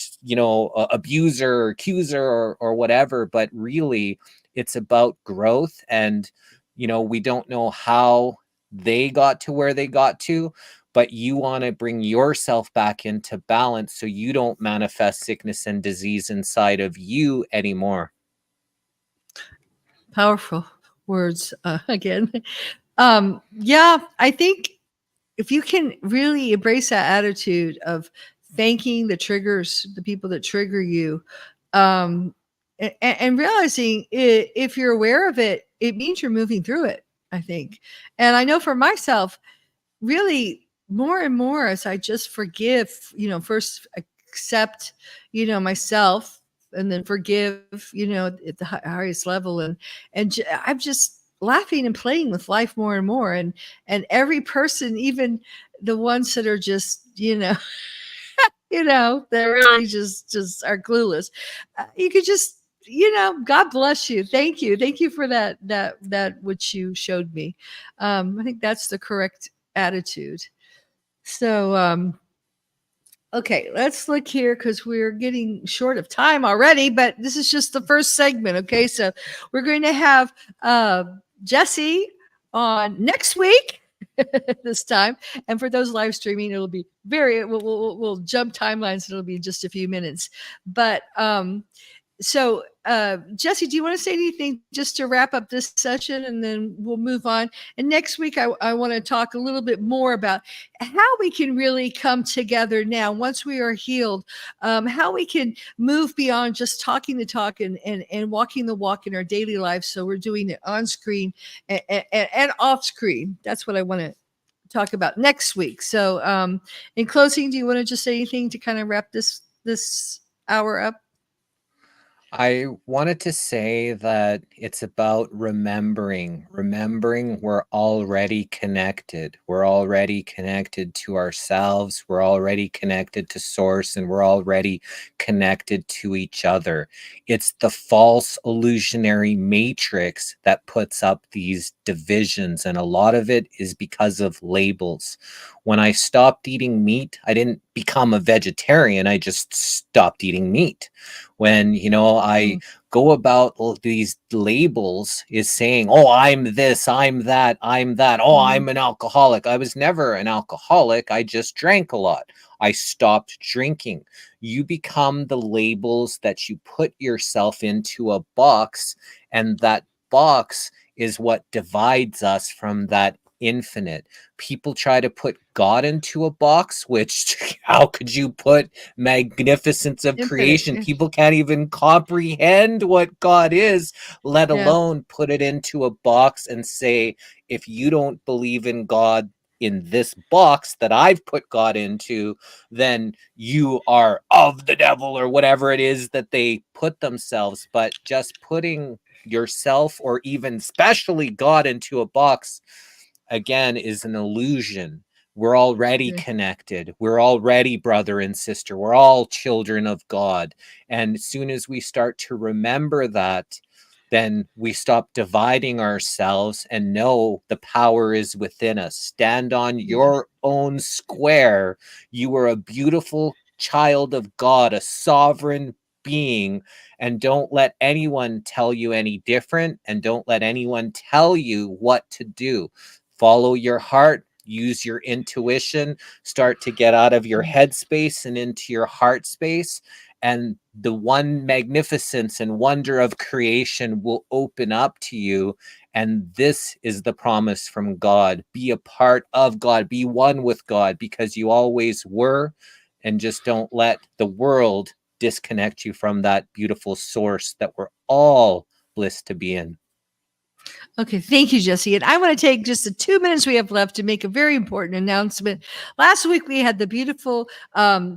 Speaker 3: abuser or accuser or whatever, but really it's about growth. And we don't know how they got to where they got to, but you want to bring yourself back into balance so you don't manifest sickness and disease inside of you anymore.
Speaker 2: Powerful words again. I think if you can really embrace that attitude of thanking the triggers, the people that trigger you, and realizing if you're aware of it, it means you're moving through it, I think. And I know for myself, really more and more as I just forgive, first accept, myself, and then forgive, at the highest level. And I've just laughing and playing with life more and more. And every person, even the ones that are just, they're really just are clueless. You could just, God bless you. Thank you for that which you showed me. I think that's the correct attitude. So, okay, let's look here because we're getting short of time already, but this is just the first segment. Okay, so we're going to have Jesse on next week this time, and for those live streaming, it'll be we'll jump timelines. It'll be just a few minutes, but so, Jesse, do you want to say anything just to wrap up this session, and then we'll move on? And next week, I want to talk a little bit more about how we can really come together now once we are healed, how we can move beyond just talking the talk and walking the walk in our daily life. So we're doing it on screen and off screen. That's what I want to talk about next week. So, in closing, do you want to just say anything to kind of wrap this hour up?
Speaker 3: I wanted to say that it's about remembering we're already connected. We're already connected to ourselves. We're already connected to source, and we're already connected to each other. It's the false illusionary matrix that puts up these divisions. And a lot of it is because of labels. When I stopped eating meat, I didn't become a vegetarian. I just stopped eating meat. When, I go about these labels is saying, oh, I'm this, I'm that, I'm that. Oh, I'm an alcoholic. I was never an alcoholic. I just drank a lot. I stopped drinking. You become the labels that you put yourself into a box, and that box is what divides us from that infinite. People try to put God into a box, which how could you put magnificence of creation? People can't even comprehend what God is, let alone put it into a box and say, if you don't believe in God in this box that I've put God into, then you are of the devil, or whatever it is that they put themselves. But just putting yourself, or even especially God, into a box, again, is an illusion. We're already connected. We're already brother and sister. We're all children of God. And as soon as we start to remember that, then we stop dividing ourselves and know the power is within us. Stand on your own square. You are a beautiful child of God, a sovereign being, and don't let anyone tell you any different, and don't let anyone tell you what to do. Follow your heart, use your intuition, start to get out of your head space and into your heart space, and the one magnificence and wonder of creation will open up to you. And this is the promise from God. Be a part of God, be one with God, because you always were, and just don't let the world disconnect you from that beautiful source that we're all blessed to be in.
Speaker 2: Okay, thank you, Jesse. And I want to take just the 2 minutes we have left to make a very important announcement. Last week, we had the beautiful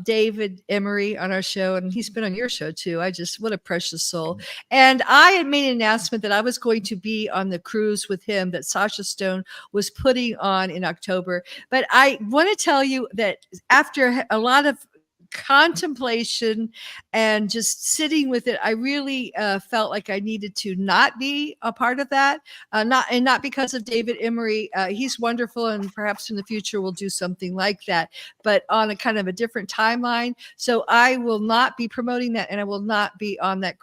Speaker 2: David Emery on our show, and he's been on your show too. What a precious soul. And I had made an announcement that I was going to be on the cruise with him that Sasha Stone was putting on in October. But I want to tell you that after a lot of contemplation and just sitting with it, I really felt like I needed to not be a part of that. Not because of David Emery. He's wonderful, and perhaps in the future we'll do something like that, but on a kind of a different timeline. So I will not be promoting that, and I will not be on that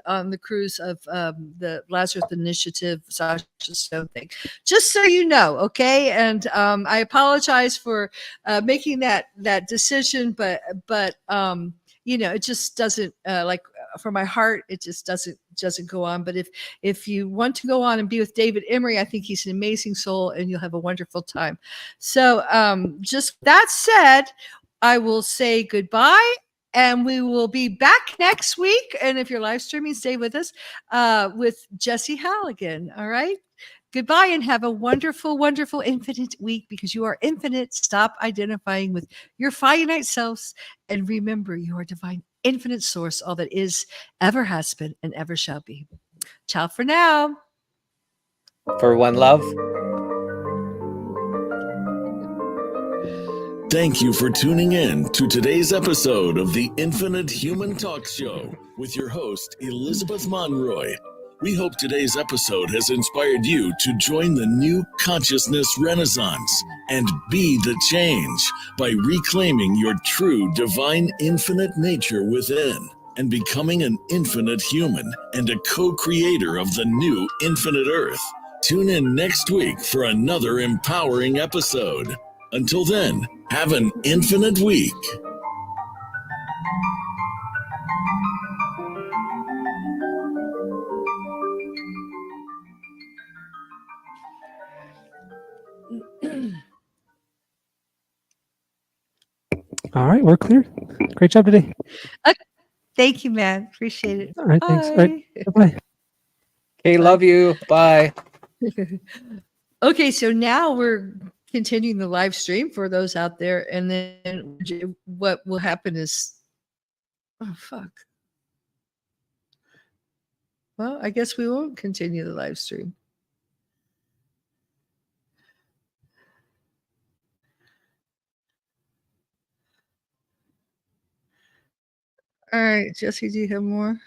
Speaker 2: on the cruise of the Lazarus Initiative Sasha Stone thing. Just so you know, okay? And I apologize for making that decision, but it just doesn't for my heart, it just doesn't go on. But if you want to go on and be with David Emery, I think he's an amazing soul, and you'll have a wonderful time. So just that said, I will say goodbye, and we will be back next week. And if you're live streaming, stay with us with Jesse Hal again. All right. Goodbye, and have a wonderful, wonderful, infinite week, because you are infinite. Stop identifying with your finite selves, and remember you are divine, infinite source, all that is, ever has been, and ever shall be. Ciao for now.
Speaker 3: For one love.
Speaker 1: Thank you for tuning in to today's episode of the Infinite Human Talk Show with your host, Elizabeth Monroy. We hope today's episode has inspired you to join the new consciousness renaissance and be the change by reclaiming your true divine infinite nature within and becoming an infinite human and a co-creator of the new infinite earth. Tune in next week for another empowering episode. Until then, have an infinite week.
Speaker 5: All right, we're clear. Great job today.
Speaker 2: Thank you, man. Appreciate it.
Speaker 5: All right, thanks. All right, bye-bye.
Speaker 3: Okay, love you. Bye.
Speaker 2: Okay, so now we're continuing the live stream for those out there, and then what will happen is, oh fuck. Well, I guess we won't continue the live stream. All right, Jesse, do you have more?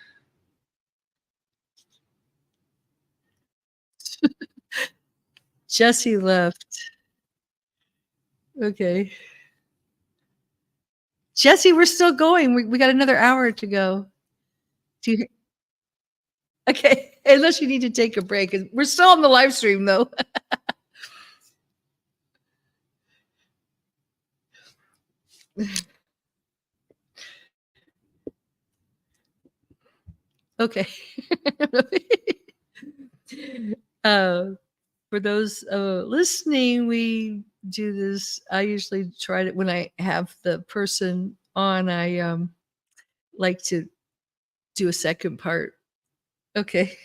Speaker 2: Jesse left. Okay. Jesse, we're still going. We got another hour to go. Do you? Okay, unless you need to take a break. We're still on the live stream, though. Okay. For those listening, we do this. I usually try to, when I have the person on, I like to do a second part. Okay.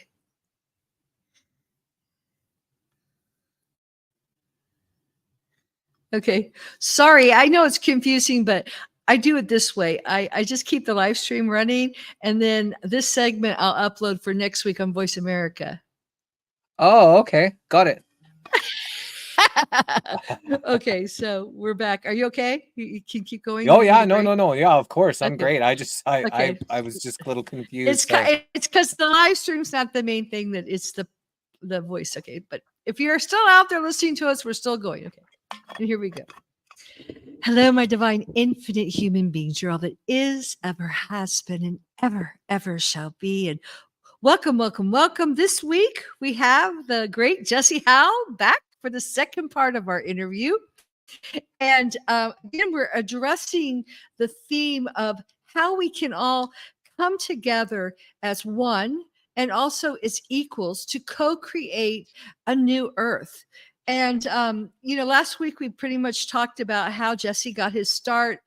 Speaker 2: Okay. Sorry, I know it's confusing, but I do it this way. I just keep the live stream running, and then this segment I'll upload for next week on Voice America.
Speaker 3: Oh, okay. Got it.
Speaker 2: Okay, so we're back. Are you okay? You can keep going.
Speaker 3: Oh yeah, no. Yeah, of course. I'm great. I
Speaker 2: Okay.
Speaker 3: I was just a little confused.
Speaker 2: It's because the live stream's not the main thing, that it's the voice. Okay, but if you're still out there listening to us, we're still going. Okay, and here we go. Hello, my divine infinite human beings. You're all that is, ever has been, and ever shall be. And welcome, welcome, welcome. This week we have the great Jesse Hal back for the second part of our interview. And again, we're addressing the theme of how we can all come together as one and also as equals to co-create a new earth. And, last week we pretty much talked about how Jesse got his start.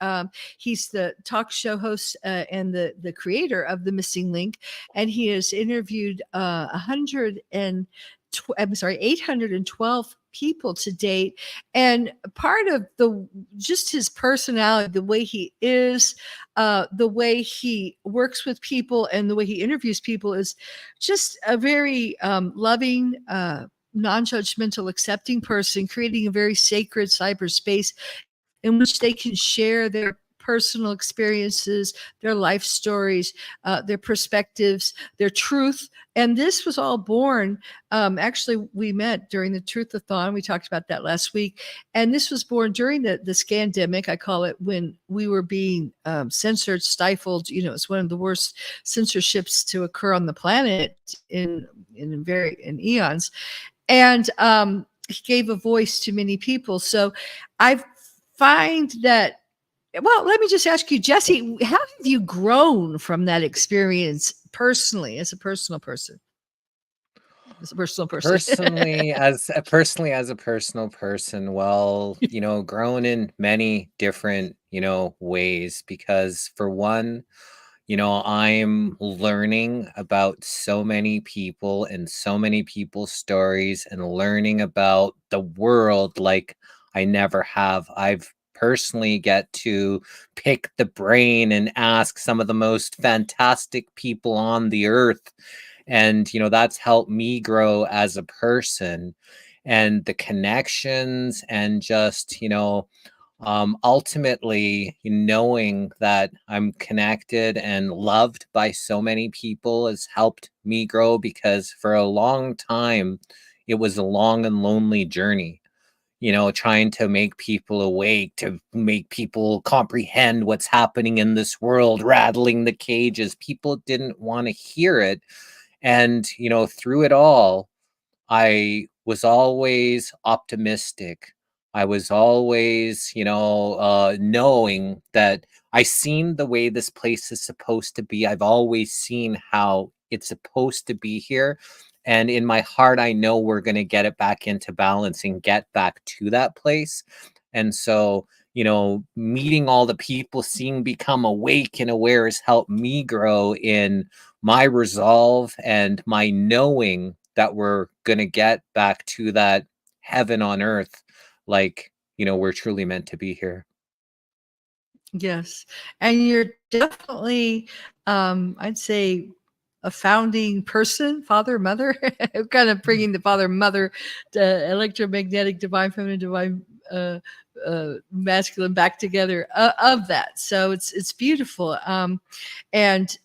Speaker 2: He's the talk show host and the creator of The Missing Link. And he has interviewed 812 people to date. And part of just his personality, the way he is, the way he works with people and the way he interviews people is just a very loving, non-judgmental, accepting person, creating a very sacred cyberspace in which they can share their personal experiences, their life stories, their perspectives, their truth. And this was all born, actually, we met during the Truthathon. We talked about that last week. And this was born during the scandemic, I call it, when we were being censored, stifled. It's one of the worst censorships to occur on the planet in eons. And he gave a voice to many people. So I find that, well, let me just ask you, Jesse, how have you grown from that experience personally, as a personal person?
Speaker 3: Personally, as a personal person, well, grown in many different, ways, because for one, I'm learning about so many people and so many people's stories and learning about the world like I never have. I've personally get to pick the brain and ask some of the most fantastic people on the earth. And, that's helped me grow as a person, and the connections, and just, ultimately knowing that I'm connected and loved by so many people has helped me grow, because for a long time, it was a long and lonely journey, trying to make people awake, to make people comprehend what's happening in this world, rattling the cages. People didn't want to hear it. And, through it all, I was always optimistic. I was always, knowing that I seen the way this place is supposed to be. I've always seen how it's supposed to be here. And in my heart, I know we're going to get it back into balance and get back to that place. And so, meeting all the people, seeing become awake and aware has helped me grow in my resolve and my knowing that we're going to get back to that heaven on earth, like, we're truly meant to be here.
Speaker 2: Yes. And you're definitely, I'd say, a founding person, father, mother, kind of bringing the father, mother, electromagnetic, divine, feminine, divine, masculine back together of that. So it's beautiful. And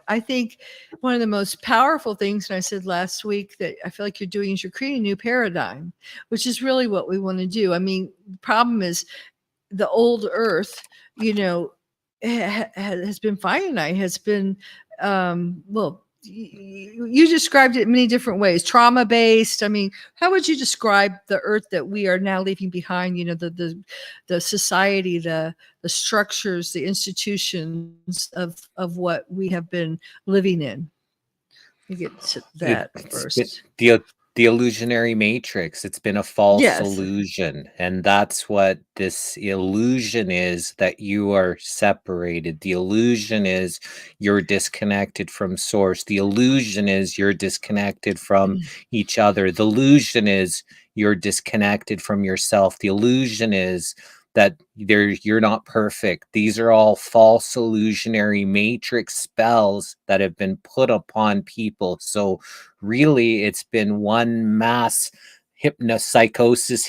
Speaker 2: I think one of the most powerful things, and I said last week that I feel like you're doing, is you're creating a new paradigm, which is really what we want to do. I mean, the problem is the old earth, has been finite, has been, well, you described it many different ways, trauma based. I mean, how would you describe the earth that we are now leaving behind? The society, the structures, the institutions of what we have been living in. You get to that first.
Speaker 3: The illusionary matrix. It's been a false
Speaker 2: Yes.
Speaker 3: illusion. And that's what this illusion is, that you are separated. The illusion is you're disconnected from source. The illusion is you're disconnected from each other. The illusion is you're disconnected from yourself. The illusion is that you're not perfect. These are all false illusionary matrix spells that have been put upon people. So really, it's been one mass hypnosis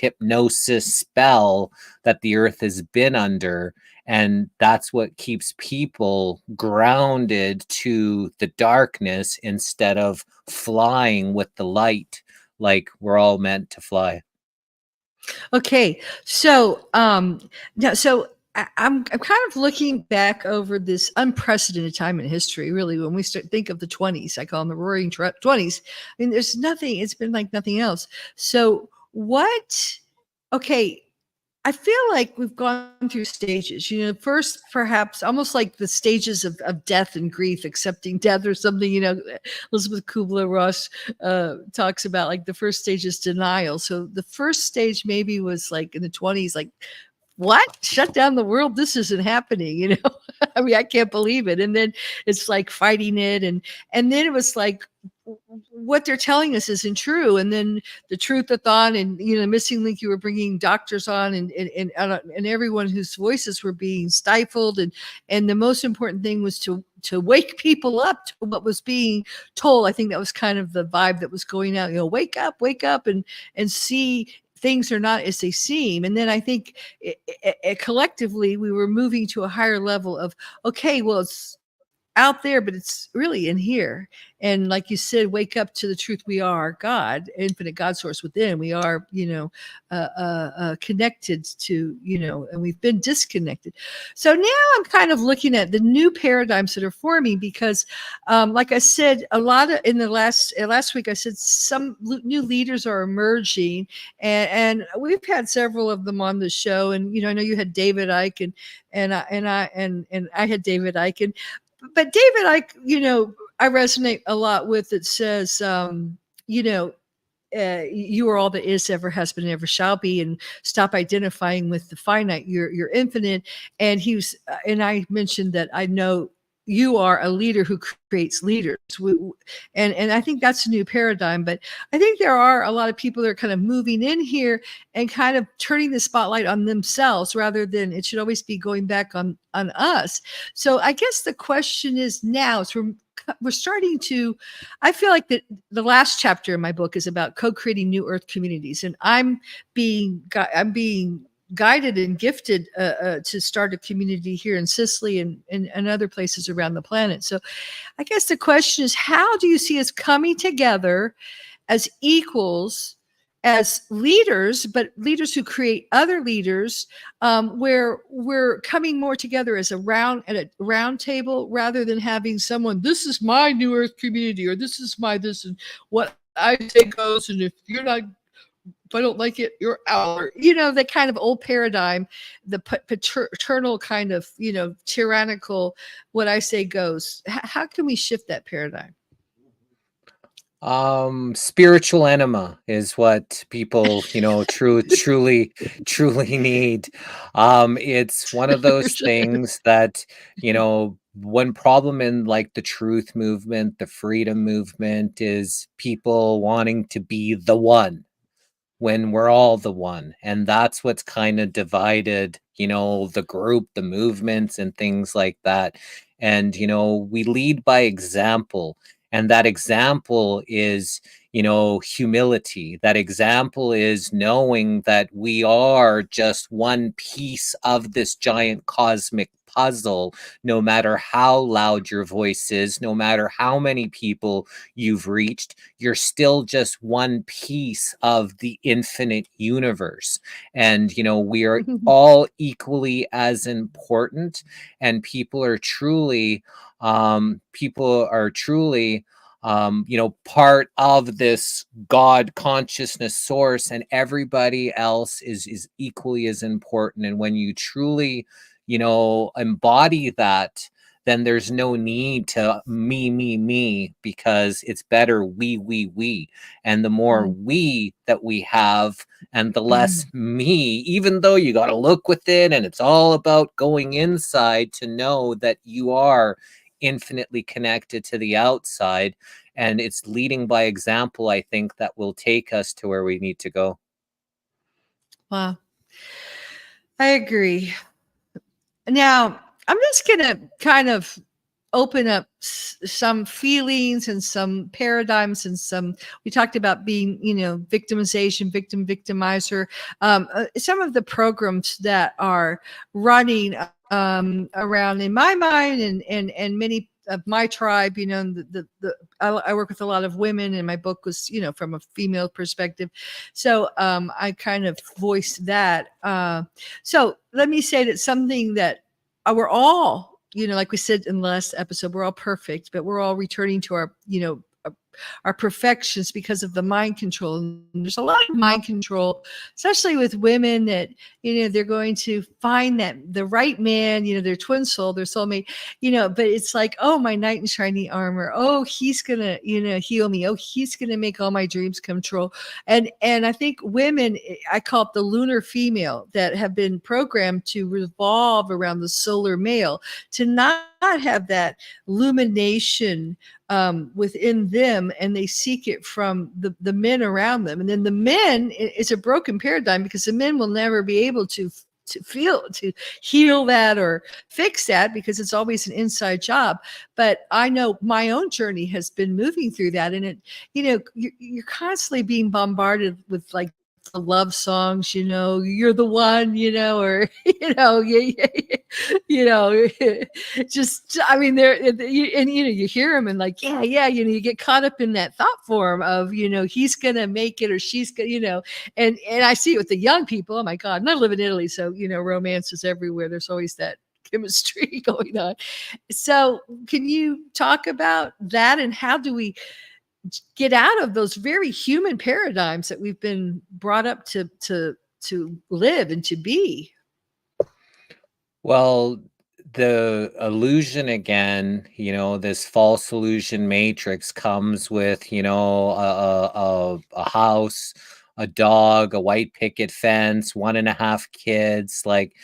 Speaker 3: spell that the earth has been under. And that's what keeps people grounded to the darkness instead of flying with the light, like we're all meant to fly.
Speaker 2: Okay, so now, so I'm kind of looking back over this unprecedented time in history. Really, when we think of the 20s, I call them the Roaring 20s. I mean, there's nothing. It's been like nothing else. So what? Okay, I feel like we've gone through stages. First, perhaps almost like the stages of death and grief, accepting death or something. Elizabeth Kubler-Ross talks about, like, the first stage is denial. So the first stage maybe was like in the 20s, like, what? Shut down the world? This isn't happening. I mean, I can't believe it. And then it's like fighting it, and then it was like, what they're telling us isn't true. And then the Truthathon, and the missing link, you were bringing doctors on, and everyone whose voices were being stifled, and the most important thing was to wake people up to what was being told. I think that was kind of the vibe that was going out. Wake up, and see things are not as they seem. And then I think collectively we were moving to a higher level of, okay, well, it's out there, but it's really in here. And like you said, wake up to the truth. We are God, infinite God source within. We are, connected to, and we've been disconnected. So now I'm kind of looking at the new paradigms that are forming, because like I said, a lot of, in the last week, I said some new leaders are emerging, and we've had several of them on the show. And, I know you had David Icke, and I had David Icke, but David Icke, I resonate a lot with. It says, you are all that is, ever has been, and ever shall be, and stop identifying with the finite. You're infinite. And and I mentioned that I know you are a leader who creates leaders. And I think that's a new paradigm. But I think there are a lot of people that are kind of moving in here and kind of turning the spotlight on themselves rather than it should always be going back on us. So I guess the question is now, so we're starting to, I feel like the last chapter in my book is about co-creating new earth communities. And I'm being guided and gifted to start a community here in Sicily and other places around the planet. So I guess the question is, how do you see us coming together as equals, as leaders, but leaders who create other leaders, where we're coming more together as a round table rather than having someone, this is my new earth community, or this is my this, and what I say goes, and if I don't like it, you're out. Or, the kind of old paradigm, the paternal kind of, tyrannical, what I say goes. How can we shift that paradigm?
Speaker 3: Spiritual enema is what people, truly need. It's one of those things that, one problem in like the truth movement, the freedom movement, is people wanting to be the one when we're all the one. And that's what's kind of divided, the group, the movements, and things like that. And, we lead by example. And that example is, humility. That example is knowing that we are just one piece of this giant cosmic puzzle, no matter how loud your voice is, no matter how many people you've reached, you're still just one piece of the infinite universe. And, we are all equally as important, and people are truly part of this God consciousness source, and everybody else is equally as important. And when you truly, embody that, then there's no need to me, because it's better we. And the more we that we have, and the less me, even though you got to look within, and it's all about going inside to know that you are infinitely connected to the outside. And it's leading by example, I think, that will take us to where we need to go.
Speaker 2: Wow. I agree. Now, I'm just going to kind of open up some feelings and some paradigms and we talked about being, victimization, victimizer, some of the programs that are running around in my mind and many of my tribe, I work with a lot of women, and my book was, from a female perspective. So I kind of voiced that. So let me say that something that we're all, like we said in the last episode, we're all perfect, but we're all returning to our perfections because of the mind control. And there's a lot of mind control, especially with women, that they're going to find that the right man, their twin soul, their soulmate, but it's like, oh, my knight in shining armor, oh, he's gonna heal me, oh, he's gonna make all my dreams come true. And I think women, I call it the lunar female, that have been programmed to revolve around the solar male, to not have that illumination within them, and they seek it from the men around them. And then the men, it's a broken paradigm, because the men will never be able to heal that or fix that, because it's always an inside job. But I know my own journey has been moving through that, and it, you're constantly being bombarded with like the love songs, you're the one, or just, I mean, you hear them and like, yeah, you get caught up in that thought form of, he's gonna make it, or she's gonna, and I see it with the young people. Oh my God. And I live in Italy, so romance is everywhere. There's always that chemistry going on. So can you talk about that, and how do we get out of those very human paradigms that we've been brought up to live and to be?
Speaker 3: Well, the illusion again, this false illusion matrix comes with, a house, a dog, a white picket fence, 1.5 kids, like,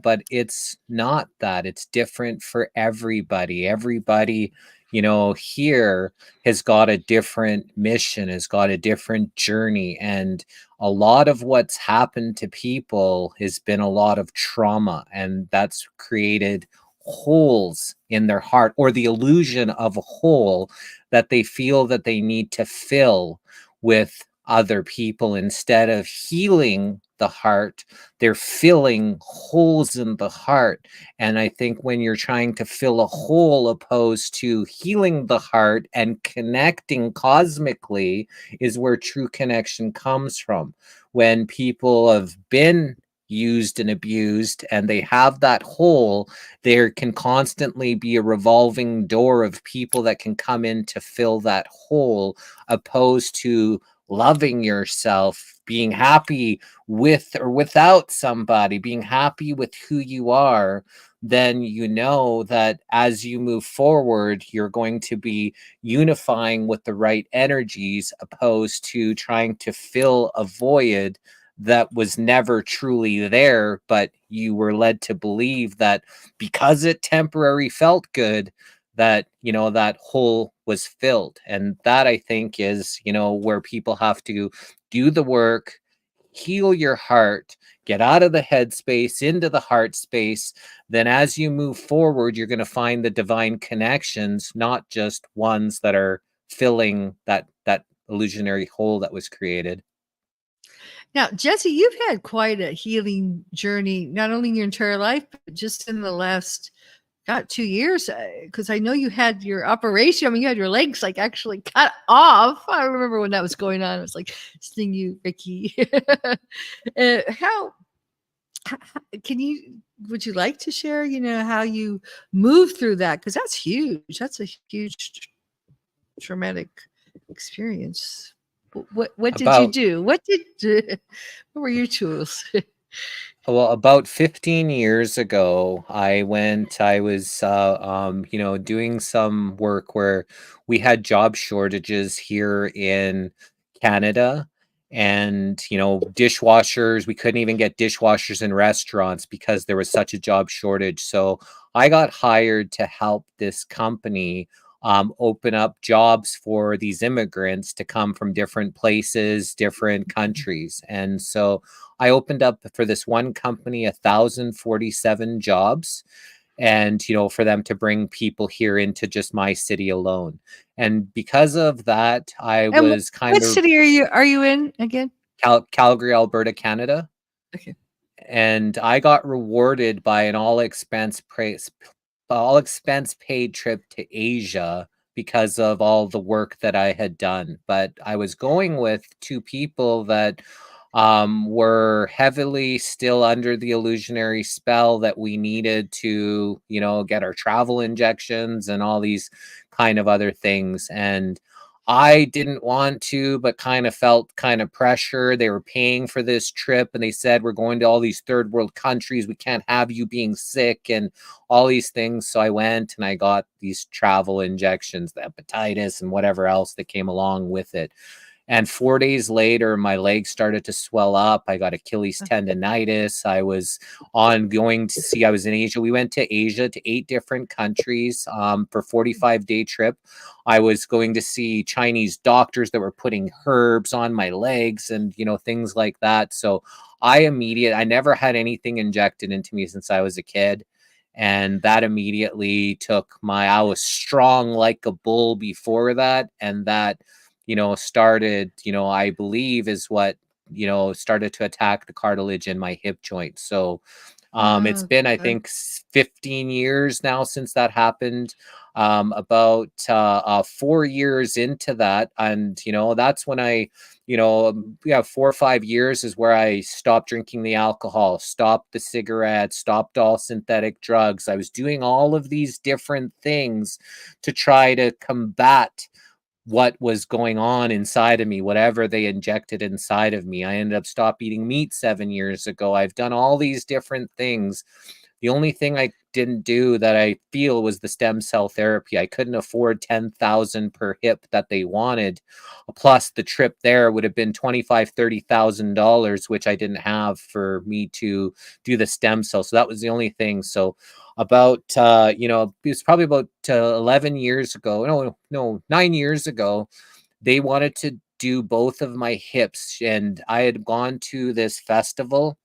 Speaker 3: but it's not that. It's different for everybody. Everybody, here has got a different mission, has got a different journey. And a lot of what's happened to people has been a lot of trauma, and that's created holes in their heart, or the illusion of a hole that they feel that they need to fill with other people. Instead of healing the heart, they're filling holes in the heart. And I think when you're trying to fill a hole opposed to healing the heart and connecting cosmically is where true connection comes from. When people have been used and abused and they have that hole, there can constantly be a revolving door of people that can come in to fill that hole, opposed to loving yourself, being happy with or without somebody, being happy with who you are. Then you know that as you move forward, you're going to be unifying with the right energies, opposed to trying to fill a void that was never truly there, but you were led to believe that because it temporarily felt good, that that hole was filled. And that, I think, is where people have to do the work, heal your heart, get out of the head space into the heart space. Then as you move forward, you're going to find the divine connections, not just ones that are filling that illusionary hole that was created.
Speaker 2: Now, Jesse, you've had quite a healing journey, not only in your entire life, but just in the last, 2 years. Because I know you had your operation. I mean, you had your legs like actually cut off. I remember when that was going on. It was like, sting you, Ricky. How can you? Would you like to share? How you moved through that? Because that's huge. That's a huge traumatic experience. What did you do? What were your tools?
Speaker 3: Well, about 15 years ago, I was doing some work where we had job shortages here in Canada, and dishwashers, we couldn't even get dishwashers in restaurants because there was such a job shortage. So I got hired to help this company open up jobs for these immigrants to come from different places, different countries. And so I opened up for this one company 1,047 jobs, and for them to bring people here into just my city alone. And because of that, I was kind
Speaker 2: What
Speaker 3: of
Speaker 2: city are you in again?
Speaker 3: Calgary, Alberta, Canada.
Speaker 2: Okay.
Speaker 3: And I got rewarded by an all expense paid trip to Asia because of all the work that I had done. But I was going with two people that were heavily still under the illusionary spell that we needed to, get our travel injections and all these kind of other things. And I didn't want to, but kind of felt kind of pressure. They were paying for this trip, and they said, we're going to all these third world countries. We can't have you being sick and all these things. So I went and I got these travel injections, the hepatitis and whatever else that came along with it. And 4 days later, my legs started to swell up. I got Achilles tendonitis. I was I was in Asia. We went to Asia, to 8 different countries for 45-day trip. I was going to see Chinese doctors that were putting herbs on my legs and, things like that. So I never had anything injected into me since I was a kid. And that immediately I was strong like a bull before that. And that, started, I believe is what, started to attack the cartilage in my hip joint. So it's been, I think, 15 years now since that happened. About 4 years into that. And, that's when 4 or 5 years is where I stopped drinking the alcohol, stopped the cigarettes, stopped all synthetic drugs. I was doing all of these different things to try to combat what was going on inside of me, whatever they injected inside of me. I ended up stopped eating meat 7 years ago. I've done all these different things The only thing I didn't do that I feel was the stem cell therapy. I couldn't afford 10,000 per hip that they wanted. Plus the trip there would have been $25,000-$30,000, which I didn't have for me to do the stem cell. So that was the only thing. So about it was probably about 11 years ago. No, 9 years ago, they wanted to do both of my hips, and I had gone to this festival,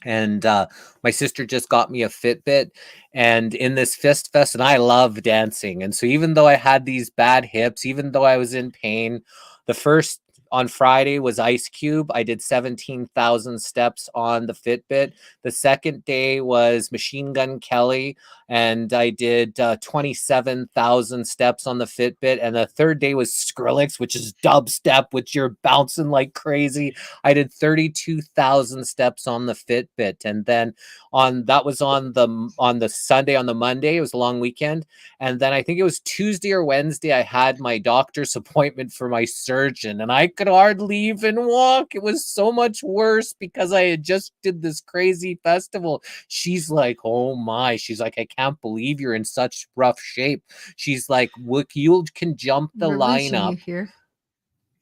Speaker 3: and my sister just got me a Fitbit, and in this fest, and I love dancing, and so even though I had these bad hips, even though I was in pain, the first on Friday was Ice Cube. I did 17,000 steps on the Fitbit. The second day was Machine Gun Kelly, and I did 27,000 steps on the Fitbit. And the third day was Skrillex, which is dubstep, which you're bouncing like crazy. I did 32,000 steps on the Fitbit. And then that was on the Sunday. On the Monday, it was a long weekend. And then I think it was Tuesday or Wednesday, I had my doctor's appointment for my surgeon, and I could hardly even walk. It was so much worse because I had just did this crazy festival. She's like, oh my, she's like, I can't believe you're in such rough shape. She's like, look, you can jump the
Speaker 6: We're losing you
Speaker 3: lineup.
Speaker 6: here.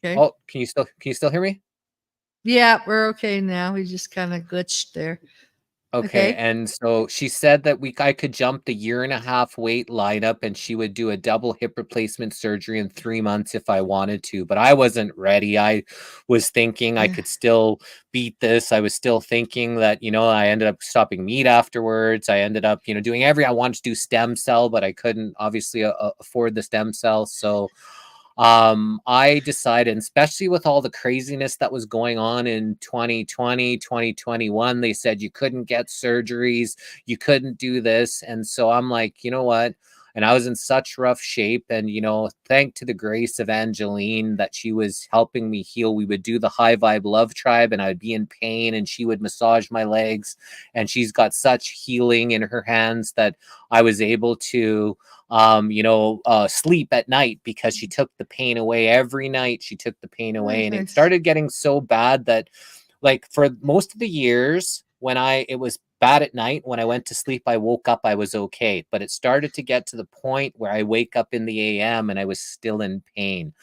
Speaker 6: Okay.
Speaker 3: Oh, can you still hear me?
Speaker 6: Yeah, we're okay now. We just kind of glitched there.
Speaker 3: Okay. And so she said that I could jump the 1.5 year weight lineup, and she would do a double hip replacement surgery in 3 months if I wanted to, but I wasn't ready. I was thinking I could still beat this. I was still thinking that, I ended up stopping meat afterwards. I ended up, doing I wanted to do stem cell, but I couldn't obviously afford the stem cell. So I decided, especially with all the craziness that was going on in 2020, 2021, they said you couldn't get surgeries, you couldn't do this. And so I'm like, you know what? And I was in such rough shape. And, thank to the grace of Angeleen that she was helping me heal. We would do the High Vibe Love Tribe, and I'd be in pain, and she would massage my legs. And she's got such healing in her hands that I was able to sleep at night because she took the pain away every night. She took the pain away. And it started getting so bad that, like, for most of the years when it was bad at night, when I went to sleep, I woke up, I was okay. But it started to get to the point where I wake up in the AM and I was still in pain.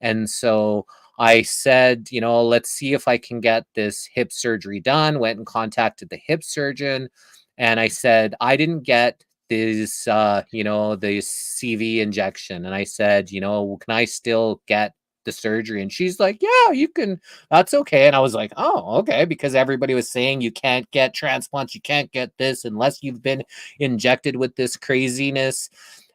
Speaker 3: And so I said, let's see if I can get this hip surgery done. Went and contacted the hip surgeon. And I said, I didn't get this, the CV injection. And I said, can I still get the surgery? And she's like, yeah, you can, that's okay. And I was like, oh, okay. Because everybody was saying you can't get transplants, you can't get this unless you've been injected with this craziness.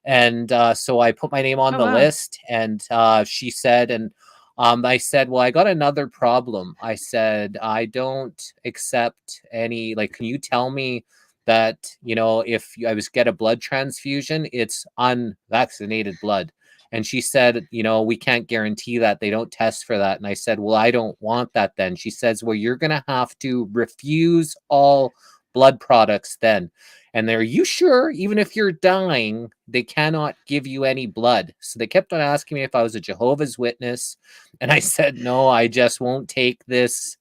Speaker 3: And so I put my name on the list, and she said, and I said, well, I got another problem. I said, I don't accept any, can you tell me that, if I get a blood transfusion, it's unvaccinated blood? And she said, we can't guarantee that. They don't test for that. And I said, well, I don't want that then. She says, well, you're going to have to refuse all blood products then. And are you sure? Even if you're dying, they cannot give you any blood. So they kept on asking me if I was a Jehovah's Witness. And I said, no, I just won't take this,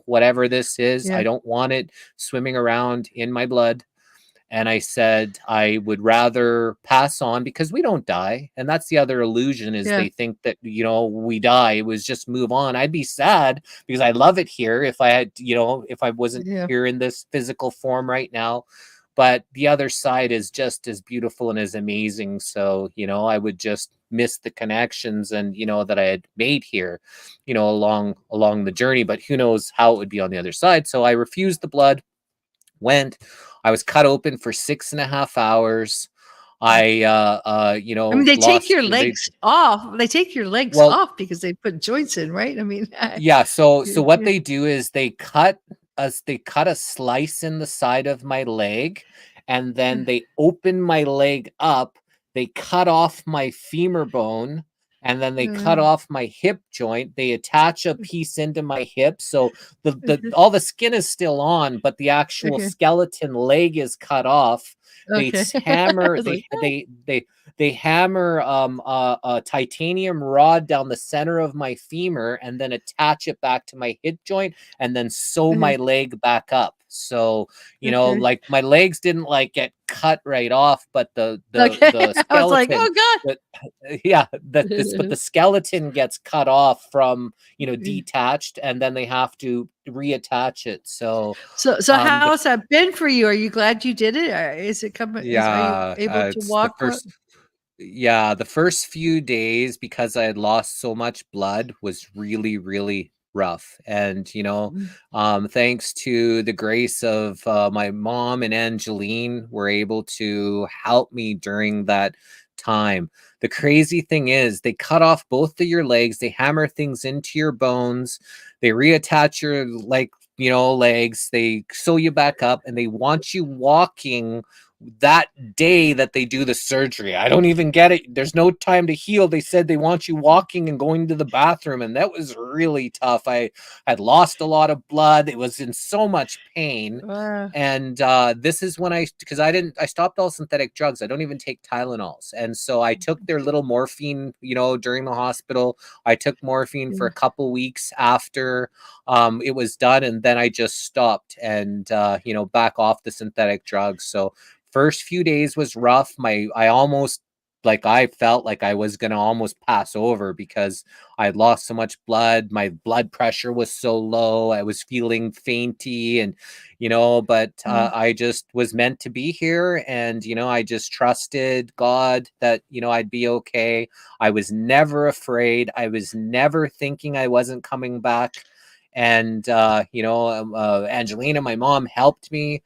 Speaker 3: whatever this is. I don't want it swimming around in my blood. And I said, I would rather pass on, because we don't die. And that's the other illusion, is they think that, we die. It was just move on. I'd be sad because I love it here if I had, if I wasn't here in this physical form right now. But the other side is just as beautiful and as amazing. So, I would just miss the connections and, that I had made here, along the journey. But who knows how it would be on the other side. So I refused the blood, I was cut open for 6.5 hours. They
Speaker 6: take your legs off. They take your legs off because they put joints in, right? I mean,
Speaker 3: yeah. So what they do is they cut a slice in the side of my leg, and then they open my leg up. They cut off my femur bone, and then they cut off my hip joint. They attach a piece into my hip, so all the skin is still on, but the actual skeleton leg is cut off. They hammer they hammer a titanium rod down the center of my femur, and then attach it back to my hip joint, and then sew my leg back up. So,
Speaker 6: Okay.
Speaker 3: like my legs didn't like get cut right off, but the
Speaker 6: Okay.
Speaker 3: the
Speaker 6: I was like,
Speaker 3: skeleton,
Speaker 6: oh God.
Speaker 3: but the skeleton gets cut off from, detached, and then they have to reattach it. So,
Speaker 6: So
Speaker 3: the
Speaker 6: how's that been for you? Are you glad you did it? Or is it coming? Are you
Speaker 3: yeah,
Speaker 6: able to
Speaker 3: it's the
Speaker 6: walk?
Speaker 3: first. Yeah, the first few days, because I had lost so much blood, was really, really rough. And, thanks to the grace of my mom and Angeleen, were able to help me during that time. The crazy thing is, they cut off both of your legs, they hammer things into your bones, they reattach your legs, they sew you back up, and they want you walking that day that they do the surgery. I don't even get it. There's no time to heal. They said they want you walking and going to the bathroom, and that was really tough. I had lost a lot of blood. It was in so much pain. And this is when I stopped all synthetic drugs. I don't even take Tylenols. And so I took their little morphine, during the hospital. I took morphine for a couple weeks after it was done, and then I just stopped and back off the synthetic drugs. So first few days was rough. I felt like I was going to almost pass over because I had lost so much blood. My blood pressure was so low. I was feeling fainty, and, but I just was meant to be here. And, I just trusted God that, I'd be okay. I was never afraid. I was never thinking I wasn't coming back. And, Angelina, my mom, helped me.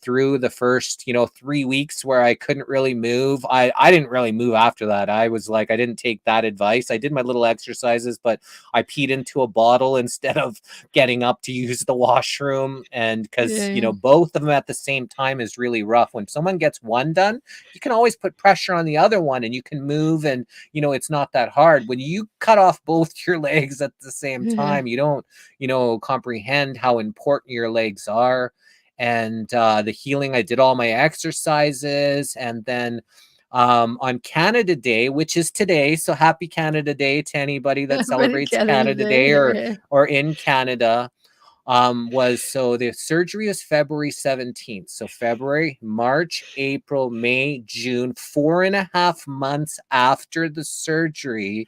Speaker 3: Through the first, 3 weeks where I couldn't really move. I didn't really move after that. I was like, I didn't take that advice. I did my little exercises, but I peed into a bottle instead of getting up to use the washroom. And because, both of them at the same time is really rough. When someone gets one done, you can always put pressure on the other one and you can move, and, it's not that hard. When you cut off both your legs at the same time, you don't, comprehend how important your legs are. And the healing, I did all my exercises, and then on Canada Day, which is today, so happy Canada Day to anybody that celebrates Canada Day or in Canada. The surgery is February 17th. So February, March, April, May, June, 4.5 months after the surgery,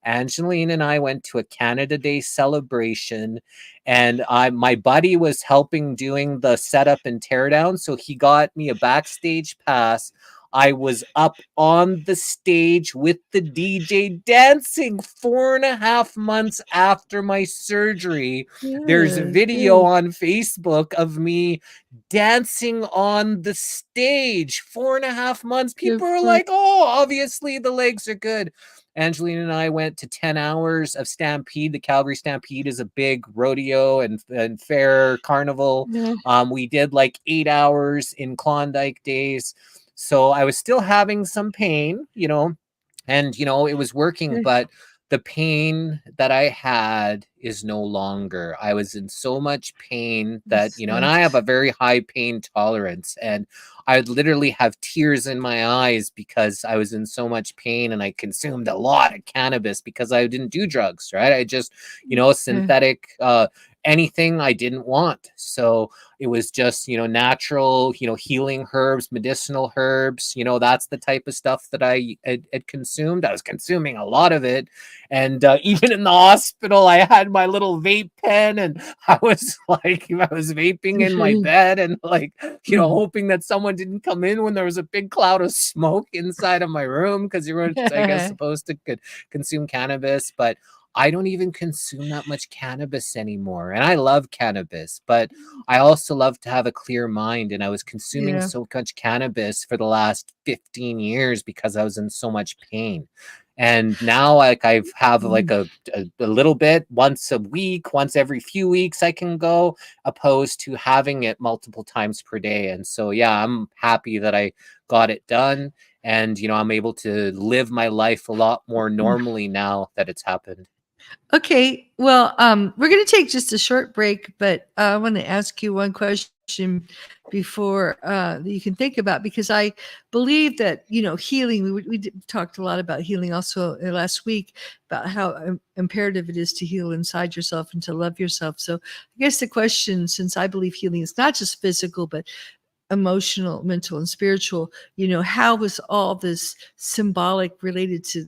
Speaker 3: Angeleen and I went to a Canada Day celebration, and my buddy was helping doing the setup and teardown, so he got me a backstage pass. I was up on the stage with the DJ dancing 4.5 months after my surgery. There's a video on Facebook of me dancing on the stage 4.5 months. People are like, oh, obviously the legs are good. Angeleen and I went to 10 hours of Stampede. The Calgary Stampede is a big rodeo and fair carnival. We did like 8 hours in Klondike days. So I was still having some pain, and, it was working, but the pain that I had is no longer. I was in so much pain that, and I have a very high pain tolerance, and I would literally have tears in my eyes because I was in so much pain, and I consumed a lot of cannabis because I didn't do drugs, right? I just, synthetic, anything I didn't want. So it was just, natural, healing herbs, medicinal herbs, that's the type of stuff that I had consumed. I was consuming a lot of it. And even in the hospital, I had my little vape pen, and I was vaping in my bed and hoping that someone didn't come in when there was a big cloud of smoke inside of my room, because you weren't, I guess, supposed to consume cannabis. But I don't even consume that much cannabis anymore. And I love cannabis, but I also love to have a clear mind. And I was consuming so much cannabis for the last 15 years because I was in so much pain. And now I have a little bit once a week, once every few weeks I can go, opposed to having it multiple times per day. And so, I'm happy that I got it done. And, I'm able to live my life a lot more normally now that it's happened.
Speaker 6: Okay, well, we're going to take just a short break, but I want to ask you one question. before that you can think about, because I believe that, healing, we talked a lot about healing also last week, about how imperative it is to heal inside yourself and to love yourself. So I guess the question, since I believe healing is not just physical, but emotional, mental, and spiritual, how was all this symbolic related to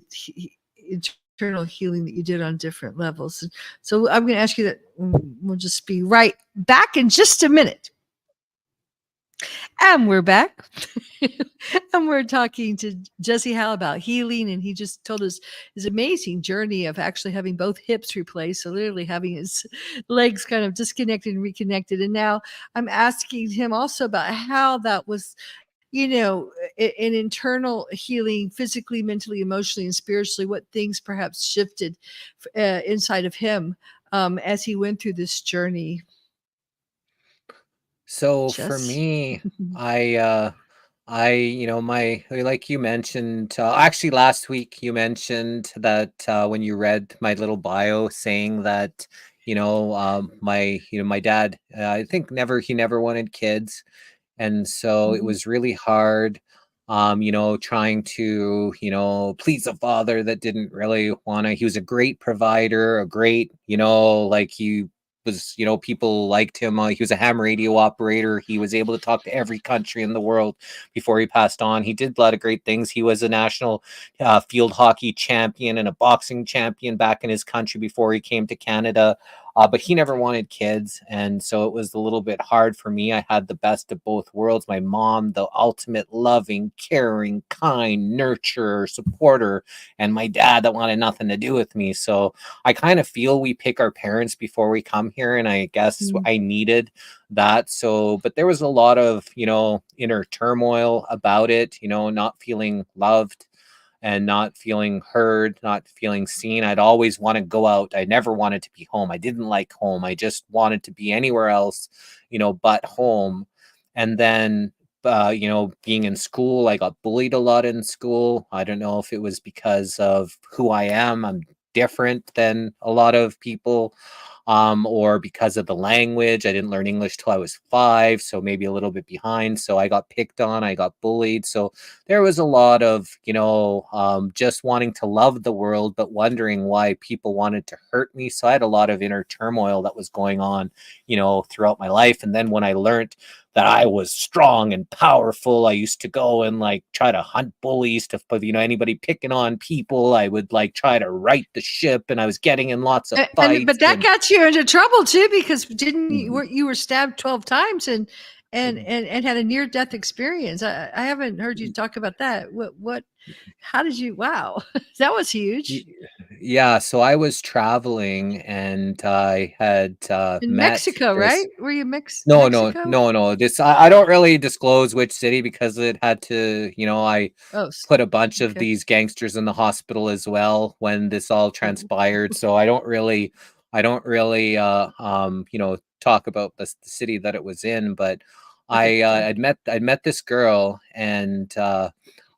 Speaker 6: internal healing that you did on different levels? And so I'm going to ask you that. We'll just be right back in just a minute. And we're back. And we're talking to Jesse Hal about healing. And he just told us his amazing journey of actually having both hips replaced. So literally having his legs kind of disconnected and reconnected. And now I'm asking him also about how that was, an internal healing, physically, mentally, emotionally, and spiritually, what things perhaps shifted inside of him as he went through this journey.
Speaker 3: So
Speaker 6: Jess?
Speaker 3: for me, I like you mentioned, actually last week you mentioned that when you read my little bio saying that, my dad, I think he never wanted kids. And so it was really hard, trying to, please a father that didn't really he was a great provider, a great, he was, people liked him. He was a ham radio operator. He was able to talk to every country in the world before he passed on. He did a lot of great things. He was a national field hockey champion and a boxing champion back in his country before he came to Canada. But he never wanted kids. And so it was a little bit hard for me. I had the best of both worlds. My mom, the ultimate loving, caring, kind, nurturer, supporter, and my dad that wanted nothing to do with me. So I kind of feel we pick our parents before we come here. And I guess I needed that. So, but there was a lot of, inner turmoil about it, not feeling loved and not feeling heard, not feeling seen. I'd always want to go out. I never wanted to be home. I didn't like home. I just wanted to be anywhere else, but home. And then, being in school, I got bullied a lot in school. I don't know if it was because of who I am. I'm different than a lot of people. Or because of the language. I didn't learn English till I was 5, so maybe a little bit behind. So I got picked on, I got bullied. So there was a lot of, just wanting to love the world, but wondering why people wanted to hurt me. So I had a lot of inner turmoil that was going on, throughout my life. And then when I learned that I was strong and powerful, I used to go and try to hunt bullies to, anybody picking on people. I would try to right the ship, and I was getting in lots of fights.
Speaker 6: But that got you into trouble too, because didn't you were stabbed 12 times and had a near-death experience. I haven't heard you talk about that. What how did you, wow, that was huge.
Speaker 3: Yeah, so I was traveling and I had
Speaker 6: In
Speaker 3: met
Speaker 6: Mexico,
Speaker 3: this,
Speaker 6: right? Were you
Speaker 3: no,
Speaker 6: Mexico?
Speaker 3: this I don't really disclose which city because it had to, I
Speaker 6: Oh,
Speaker 3: put a bunch of
Speaker 6: okay.
Speaker 3: these gangsters in the hospital as well when this all transpired. So I don't really talk about the city that it was in, but
Speaker 6: Okay,
Speaker 3: I'd met this girl, and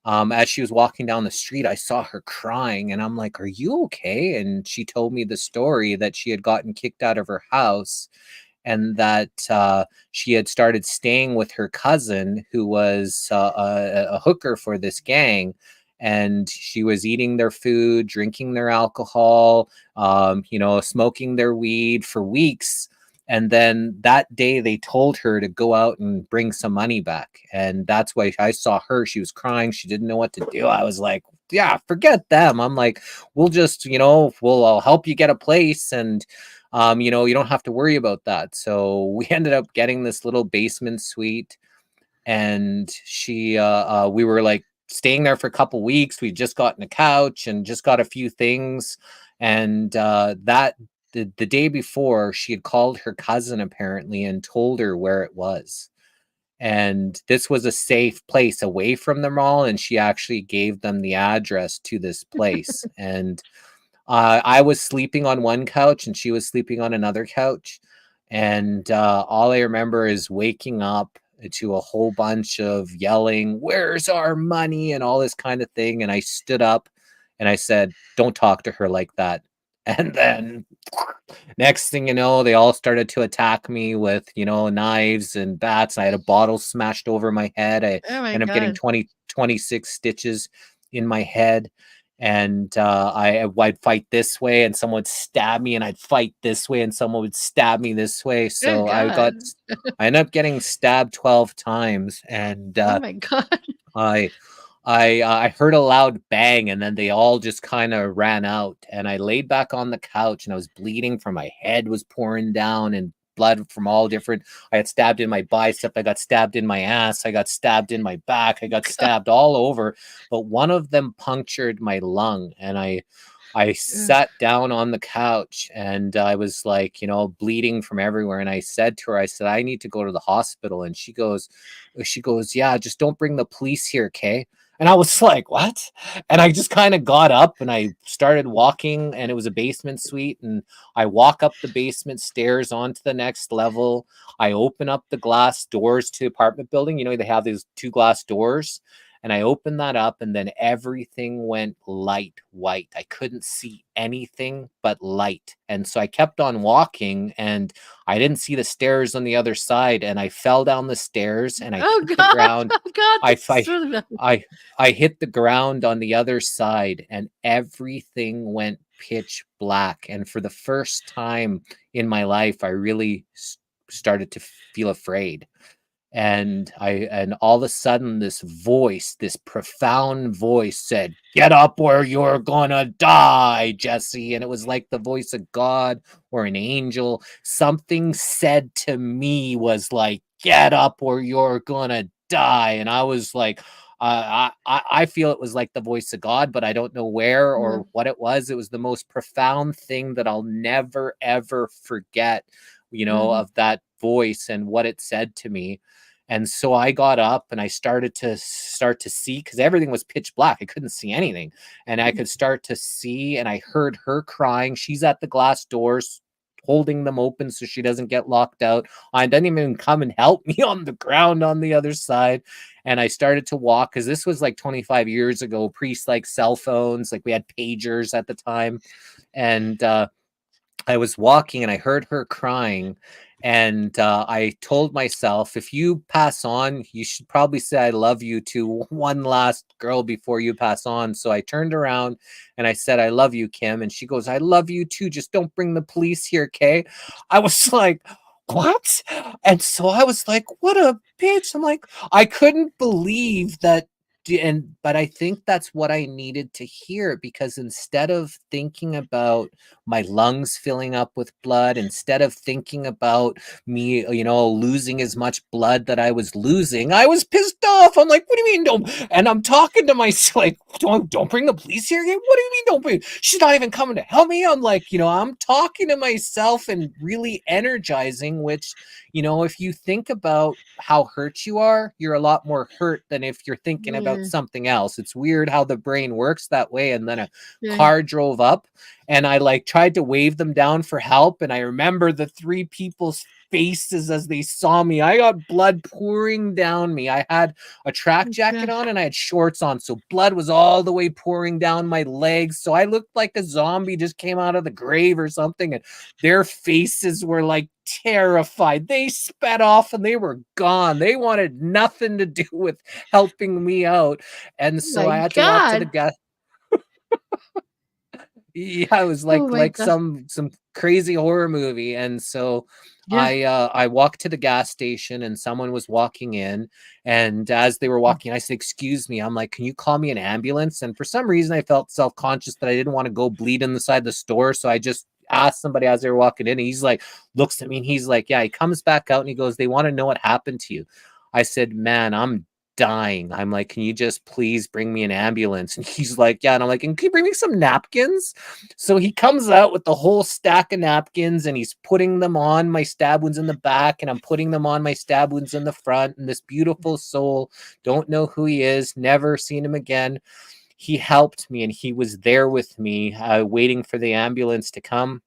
Speaker 3: as she was walking down the street, I saw her crying, and I'm like, "Are you okay?" And she told me the story that she had gotten kicked out of her house, and that she had started staying with her cousin, who was a hooker for this gang. And she was eating their food, drinking their alcohol, smoking their weed for weeks. And then that day they told her to go out and bring some money back. And that's why I saw her. She was crying. She didn't know what to do. I was like, yeah, forget them. I'm like, we'll just, I'll help you get a place. And, you don't have to worry about that. So we ended up getting this little basement suite. And we were staying there for a couple weeks. We just gotten a couch and just got a few things. And the day before, she had called her cousin apparently and told her where it was. And this was a safe place away from them all. And she actually gave them the address to this place. And I was sleeping on one couch and she was sleeping on another couch. And all I remember is waking up to a whole bunch of yelling, "Where's our money?" and all this kind of thing. And I stood up and I said, "Don't talk to her like that. And then next thing you know, they all started to attack me with, knives and bats. I had a bottle smashed over my head. I
Speaker 6: Oh my
Speaker 3: ended up getting
Speaker 6: God.
Speaker 3: 26 stitches in my head. And I'd fight this way and someone would stab me, and I'd fight this way and someone would stab me this way.
Speaker 6: Oh
Speaker 3: So
Speaker 6: God.
Speaker 3: I ended up getting stabbed 12 times. And
Speaker 6: Oh my God.
Speaker 3: I I heard a loud bang, and then they all just kind of ran out, and I laid back on the couch, and I was bleeding from my head was pouring down, and blood from all different. I got stabbed in my bicep, I got stabbed in my ass, I got stabbed in my back, I got stabbed all over, but one of them punctured my lung, and I sat down on the couch, and I was like, bleeding from everywhere. And I said to her, I said, I need to go to the hospital. And she goes, yeah, just don't bring the police here, okay? And I was like, what? And I just kind of got up and I started walking, and it was a basement suite. And I walk up the basement stairs onto the next level. I open up the glass doors to the apartment building. They have these 2 glass doors. And I opened that up, and then everything went light white. I couldn't see anything but light. And so I kept on walking, and I didn't see the stairs on the other side. And I fell down the stairs, and I
Speaker 6: Oh
Speaker 3: hit the
Speaker 6: God.
Speaker 3: ground.
Speaker 6: Oh God.
Speaker 3: I,
Speaker 6: This is really bad.
Speaker 3: I hit the ground on the other side, and everything went pitch black. And for the first time in my life, I really started to feel afraid. And all of a sudden this voice, this profound voice said, get up or you're gonna die, Jesse. And it was like the voice of God or an angel. Something said to me was like, get up or you're gonna die. And I was like, I feel it was like the voice of God, but I don't know where or what it was. It was the most profound thing that I'll never ever forget, of that voice and what it said to me. And so I got up and I started to see, because everything was pitch black. I couldn't see anything. And I could start to see, and I heard her crying. She's at the glass doors, holding them open so she doesn't get locked out. I didn't even come and help me on the ground on the other side. And I started to walk, because this was like 25 years ago, pre like cell phones, like we had pagers at the time. And I was walking and I heard her crying, and I told myself, if you pass on, you should probably say I love you to one last girl before you pass on. So I turned around and I said, I love you, Kim. And she goes, I love you too. Just don't bring the police here, okay? I was like, what? And so I was like, what a bitch. I'm like, I couldn't believe that. But I think that's what I needed to hear, because instead of thinking about my lungs filling up with blood, instead of thinking about me, losing as much blood that I was losing, I was pissed off. I'm like, what do you mean don't? And I'm talking to myself like, don't bring the police here again. What do you mean don't bring? She's not even coming to help me. I'm like, I'm talking to myself and really energizing, which, if you think about how hurt you are, you're a lot more hurt than if you're thinking about something else. It's weird how the brain works that way. And then a car drove up, and I like tried to wave them down for help. And I remember the 3 people's faces as they saw me. I got blood pouring down me. I had a track jacket on and I had shorts on, so blood was all the way pouring down my legs. So I looked like a zombie just came out of the grave or something, and their faces were like terrified. They sped off and they were gone. They wanted nothing to do with helping me out. And so I had to walk to the gas. Yeah, it was like some crazy horror movie. And so I walked to the gas station, and someone was walking in, and as they were walking, I said, excuse me. I'm like, can you call me an ambulance? And for some reason I felt self-conscious that I didn't want to go bleed in the side of the store. So I just asked somebody as they were walking in, and he's like, looks at me and he's like, yeah. He comes back out and he goes, they want to know what happened to you. I said, man, I'm dying. I'm like, can you just please bring me an ambulance? And he's like, yeah. And I'm like, and can you bring me some napkins? So he comes out with the whole stack of napkins, and he's putting them on my stab wounds in the back, and I'm putting them on my stab wounds in the front. And this beautiful soul, don't know who he is, never seen him again, he helped me, and he was there with me, waiting for the ambulance to come.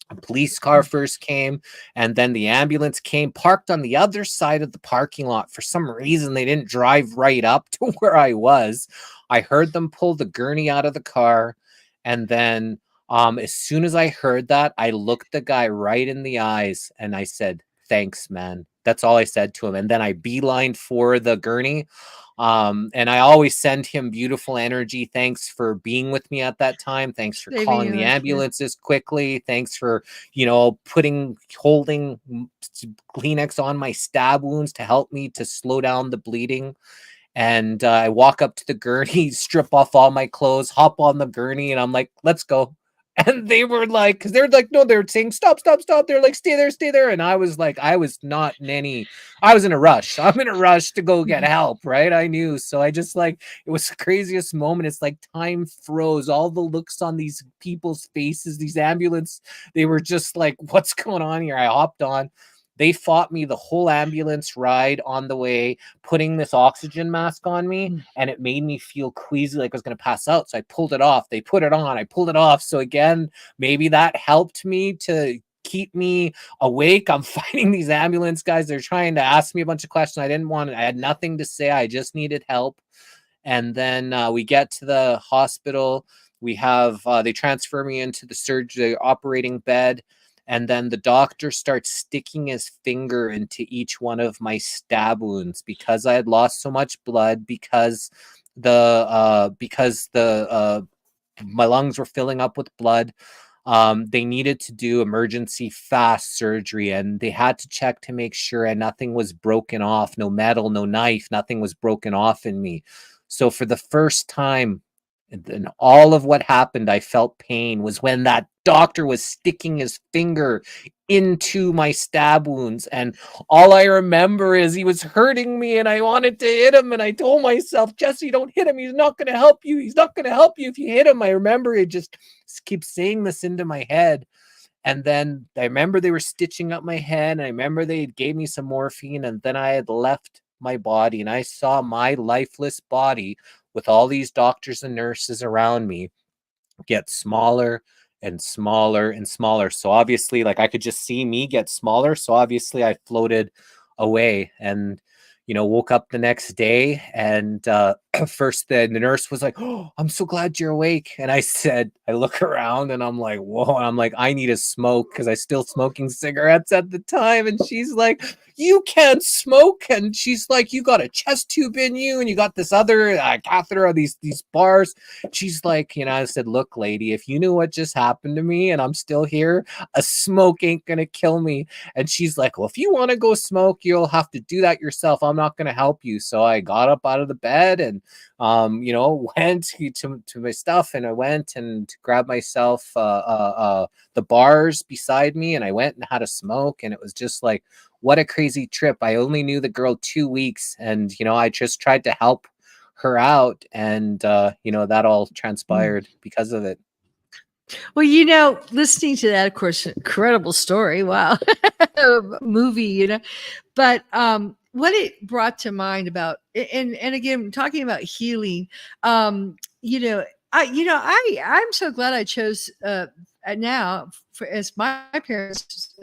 Speaker 3: A police car first came, and then the ambulance came, parked on the other side of the parking lot. For some reason, they didn't drive right up to where I was. I heard them pull the gurney out of the car, and then As soon as I heard that, I looked the guy right in the eyes and I said, "Thanks, man." That's all I said to him. And then I beelined for the gurney. And I always send him beautiful energy. Thanks for being with me at that time. Thanks for
Speaker 6: Saving
Speaker 3: calling
Speaker 6: your
Speaker 3: the
Speaker 6: life, yeah.
Speaker 3: ambulances quickly. Thanks for, holding Kleenex on my stab wounds to help me to slow down the bleeding. And I walk up to the gurney, strip off all my clothes, hop on the gurney, and I'm like, "Let's go." And they were like, because they're like, no, they're saying, "Stop, stop, stop." They're like, "Stay there, stay there." And I was like, I was in a rush. I'm in a rush to go get help, right? I knew. So I just like, it was the craziest moment. It's like time froze. All the looks on these people's faces, these ambulance, they were just like, what's going on here? I hopped on. They fought me the whole ambulance ride on the way, putting this oxygen mask on me, and it made me feel queasy, like I was going to pass out. So I pulled it off. They put it on. I pulled it off. So again, maybe that helped me to keep me awake. I'm fighting these ambulance guys. They're trying to ask me a bunch of questions. I had nothing to say. I just needed help. And then we get to the hospital. We have, they transfer me into the operating bed. And then the doctor starts sticking his finger into each one of my stab wounds because I had lost so much blood, because my lungs were filling up with blood. They needed to do emergency fast surgery, and they had to check to make sure and nothing was broken off, no metal, no knife, nothing was broken off in me. So for the first time in all of what happened, I felt pain, was when that doctor was sticking his finger into my stab wounds. And all I remember is he was hurting me and I wanted to hit him. And I told myself, "Jesse, don't hit him. He's not going to help you. He's not going to help you if you hit him." I remember it just keeps saying this into my head. And then I remember they were stitching up my head. And I remember they gave me some morphine. And then I had left my body and I saw my lifeless body with all these doctors and nurses around me get smaller and smaller and smaller. So obviously, like, I could just see me get smaller. So obviously I floated away and, woke up the next day. And first the nurse was like, "Oh, I'm so glad you're awake." And I look around and I'm like, whoa. And I'm like, I need a smoke because I still smoking cigarettes at the time. And she's like, "You can't smoke." And she's like, "You got a chest tube in you and you got this other catheter or these bars." She's like, I said, "Look, lady, if you knew what just happened to me and I'm still here, a smoke ain't going to kill me." And she's like, "Well, if you want to go smoke, you'll have to do that yourself. I'm not going to help you." So I got up out of the bed and, went to my stuff, and I went and grabbed myself the bars beside me, and I went and had a smoke. And it was just like, what a crazy trip. I only knew the girl 2 weeks, and, I just tried to help her out. And, that all transpired because of it.
Speaker 6: Well, listening to that, of course, incredible story. Wow. Movie, but what it brought to mind about, and again, talking about healing, I'm so glad I chose now as my parents'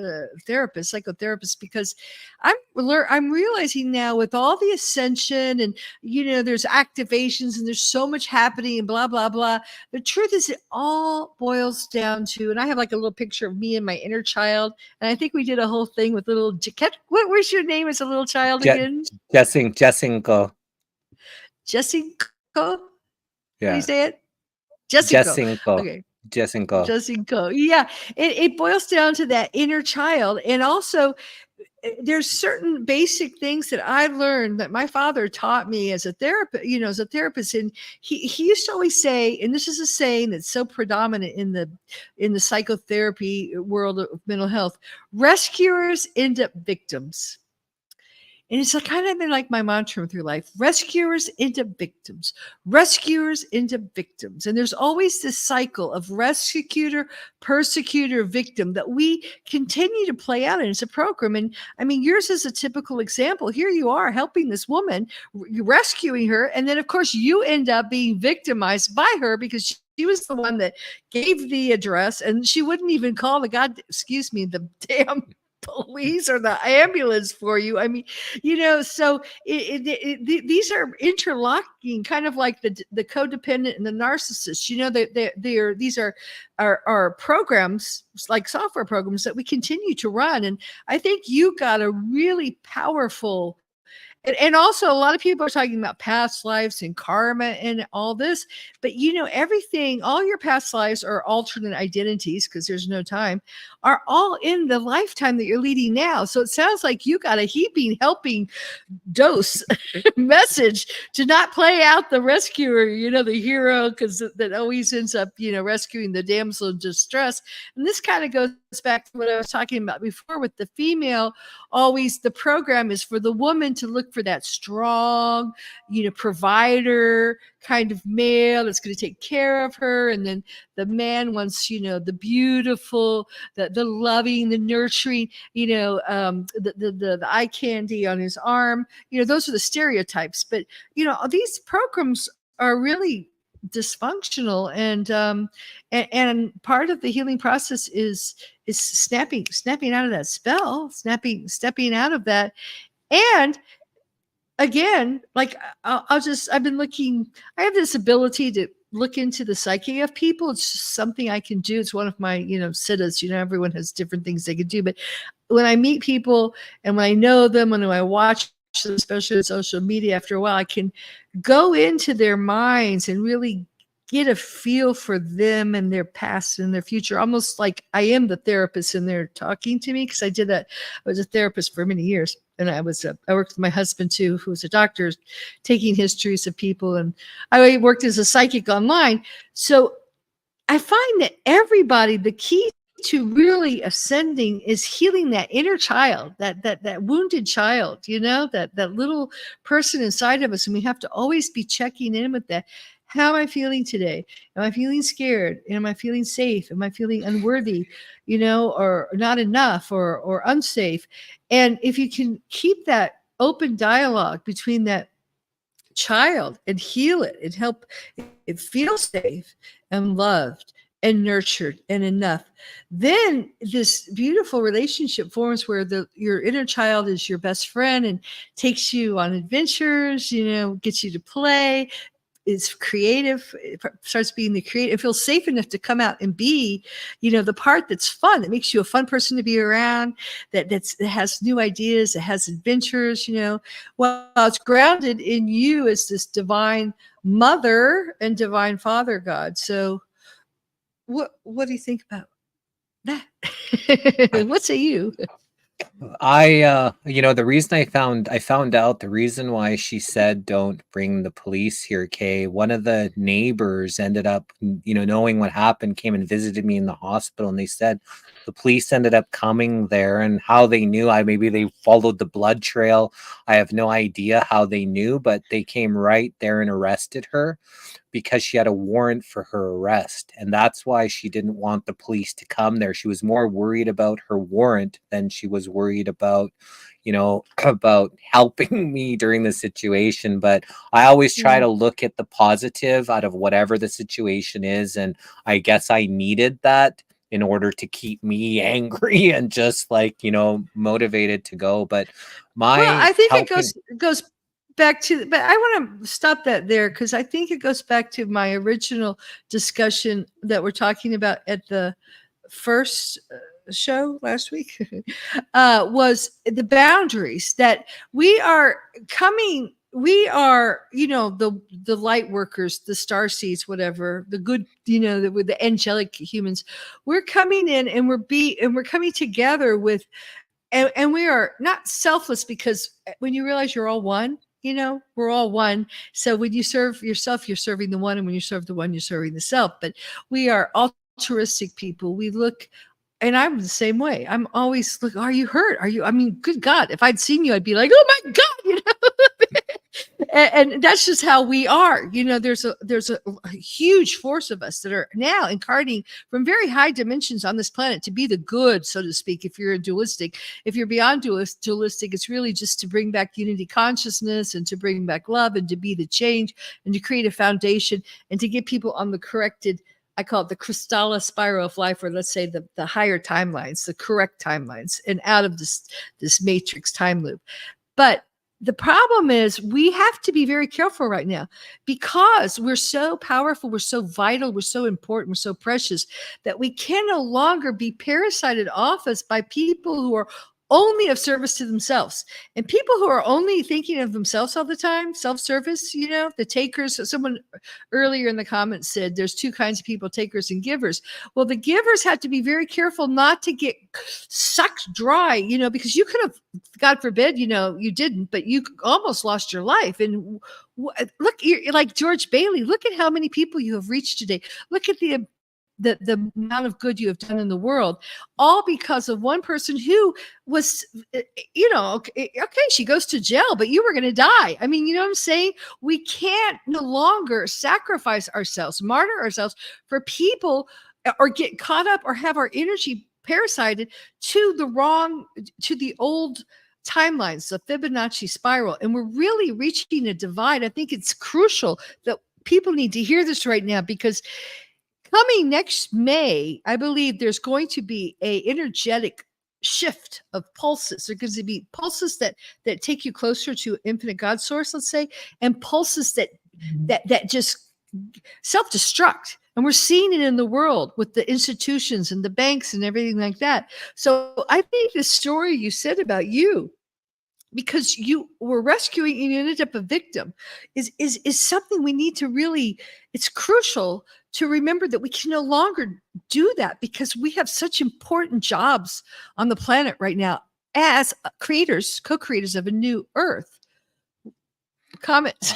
Speaker 6: therapist, psychotherapist, because I'm realizing now with all the ascension and there's activations and there's so much happening and blah blah blah. The truth is, it all boils down to, and I have like a little picture of me and my inner child, and I think we did a whole thing with little. What was your name as a little child again?
Speaker 3: Jessinko.
Speaker 6: Jessinko.
Speaker 3: Yeah.
Speaker 6: How do you say it?
Speaker 3: Jessinko.
Speaker 6: Okay.
Speaker 3: Jessinko.
Speaker 6: Yeah. It boils down to that inner child. And also there's certain basic things that I learned that my father taught me as a therapist, And he used to always say, and this is a saying that's so predominant in the psychotherapy world of mental health: rescuers end up victims. And it's kind of been like my mantra through life: rescuers into victims, rescuers into victims. And there's always this cycle of rescuer, persecutor, victim that we continue to play out. And it's a program. And I mean, yours is a typical example. Here you are helping this woman, rescuing her. And then, of course, you end up being victimized by her because she was the one that gave the address, and she wouldn't even call the damn police or the ambulance for you. I mean, so these are interlocking, kind of like the codependent and the narcissist. These are programs, like software programs that we continue to run. And I think you got a really powerful. And also, a lot of people are talking about past lives and karma and all this. But, everything, all your past lives are alternate identities, because there's no time, are all in the lifetime that you're leading now. So it sounds like you got a helping dose message to not play out the rescuer, the hero, because that always ends up, rescuing the damsel in distress. And this kind of goes back to what I was talking about before with the female. Always the program is for the woman to look for that strong, provider kind of male that's going to take care of her. And then the man wants, the beautiful, the loving, the nurturing, the eye candy on his arm. Those are the stereotypes. But, these programs are really dysfunctional, and part of the healing process is snapping out of that spell, stepping out of that. And again, like I've been looking, I have this ability to look into the psyche of people. It's just something I can do. It's one of my, siddhas. Everyone has different things they can do. But when I meet people and when I know them, when I watch them, especially on social media, after a while, I can go into their minds and really get a feel for them and their past and their future, almost like I am the therapist and they're talking to me, because I did that. I was a therapist for many years, and I worked with my husband too, who was a doctor, taking histories of people, and I worked as a psychic online. So I find that everybody, the key to really ascending is healing that inner child, that wounded child, that little person inside of us. And we have to always be checking in with that. How am I feeling today? Am I feeling scared? Am I feeling safe? Am I feeling unworthy, or not enough, or unsafe? And if you can keep that open dialogue between that child and heal it and help it feel safe and loved and nurtured and enough, then this beautiful relationship forms where your inner child is your best friend and takes you on adventures, gets you to play. It's creative. It starts being the creative. It feels safe enough to come out and be, the part that's fun. That makes you a fun person to be around. That has new ideas. That has adventures. Well, it's grounded in you as this divine mother and divine father God. So, what do you think about that? What say you?
Speaker 3: The reason I found out the reason why she said don't bring the police here, Kay, one of the neighbors ended up, knowing what happened, came and visited me in the hospital, and they said the police ended up coming there, and how they knew, maybe they followed the blood trail. I have no idea how they knew, but they came right there and arrested her because she had a warrant for her arrest. And that's why she didn't want the police to come there. She was more worried about her warrant than she was worried about, about helping me during the situation. But I always try to look at the positive out of whatever the situation is. And I guess I needed that in order to keep me angry and just motivated to go. But
Speaker 6: I think it goes back to, but I want to stop that there, because I think it goes back to my original discussion that we're talking about at the first show last week, was the boundaries that we are, the light workers, the star seeds, whatever, the good, with the angelic humans, we're coming in and we're coming together with, and we are not selfless, because when you realize you're all one, we're all one. So when you serve yourself, you're serving the one. And when you serve the one, you're serving the self. But we are altruistic people. We look, and I'm the same way. I'm always like, are you hurt? Good God, if I'd seen you, I'd be like, oh my God, and that's just how we are. There's a huge force of us that are now incarnating from very high dimensions on this planet to be the good, so to speak. If you're dualistic, if you're beyond dualistic, it's really just to bring back unity consciousness and to bring back love and to be the change and to create a foundation and to get people on the corrected I call it the KRYSTALA Spiral of LIFE, or let's say the higher timelines, the correct timelines, and out of this matrix time loop. But the problem is we have to be very careful right now because we're so powerful, we're so vital, we're so important, we're so precious that we can no longer be parasited off us by people who are only of service to themselves. And people who are only thinking of themselves all the time, self-service, the takers. Someone earlier in the comments said there's two kinds of people, takers and givers. Well, the givers have to be very careful not to get sucked dry, because you could have, God forbid, you didn't, but you almost lost your life. And look, you're like George Bailey, look at how many people you have reached today. Look at the amount of good you have done in the world, all because of one person who was, okay, she goes to jail, but you were going to die. I mean, you know what I'm saying? We can't no longer sacrifice ourselves, martyr ourselves for people, or get caught up or have our energy parasited to the old timelines, the Fibonacci spiral. And we're really reaching a divide. I think it's crucial that people need to hear this right now, because coming next May, I believe there's going to be a energetic shift of pulses. There's going to be pulses that take you closer to infinite God source, let's say, and pulses that just self-destruct. And we're seeing it in the world with the institutions and the banks and everything like that. So I think the story you said about you, because you were rescuing and you ended up a victim, is something we need to really, it's crucial to remember that we can no longer do that, because we have such important jobs on the planet right now as creators, co-creators of a new earth. Comments?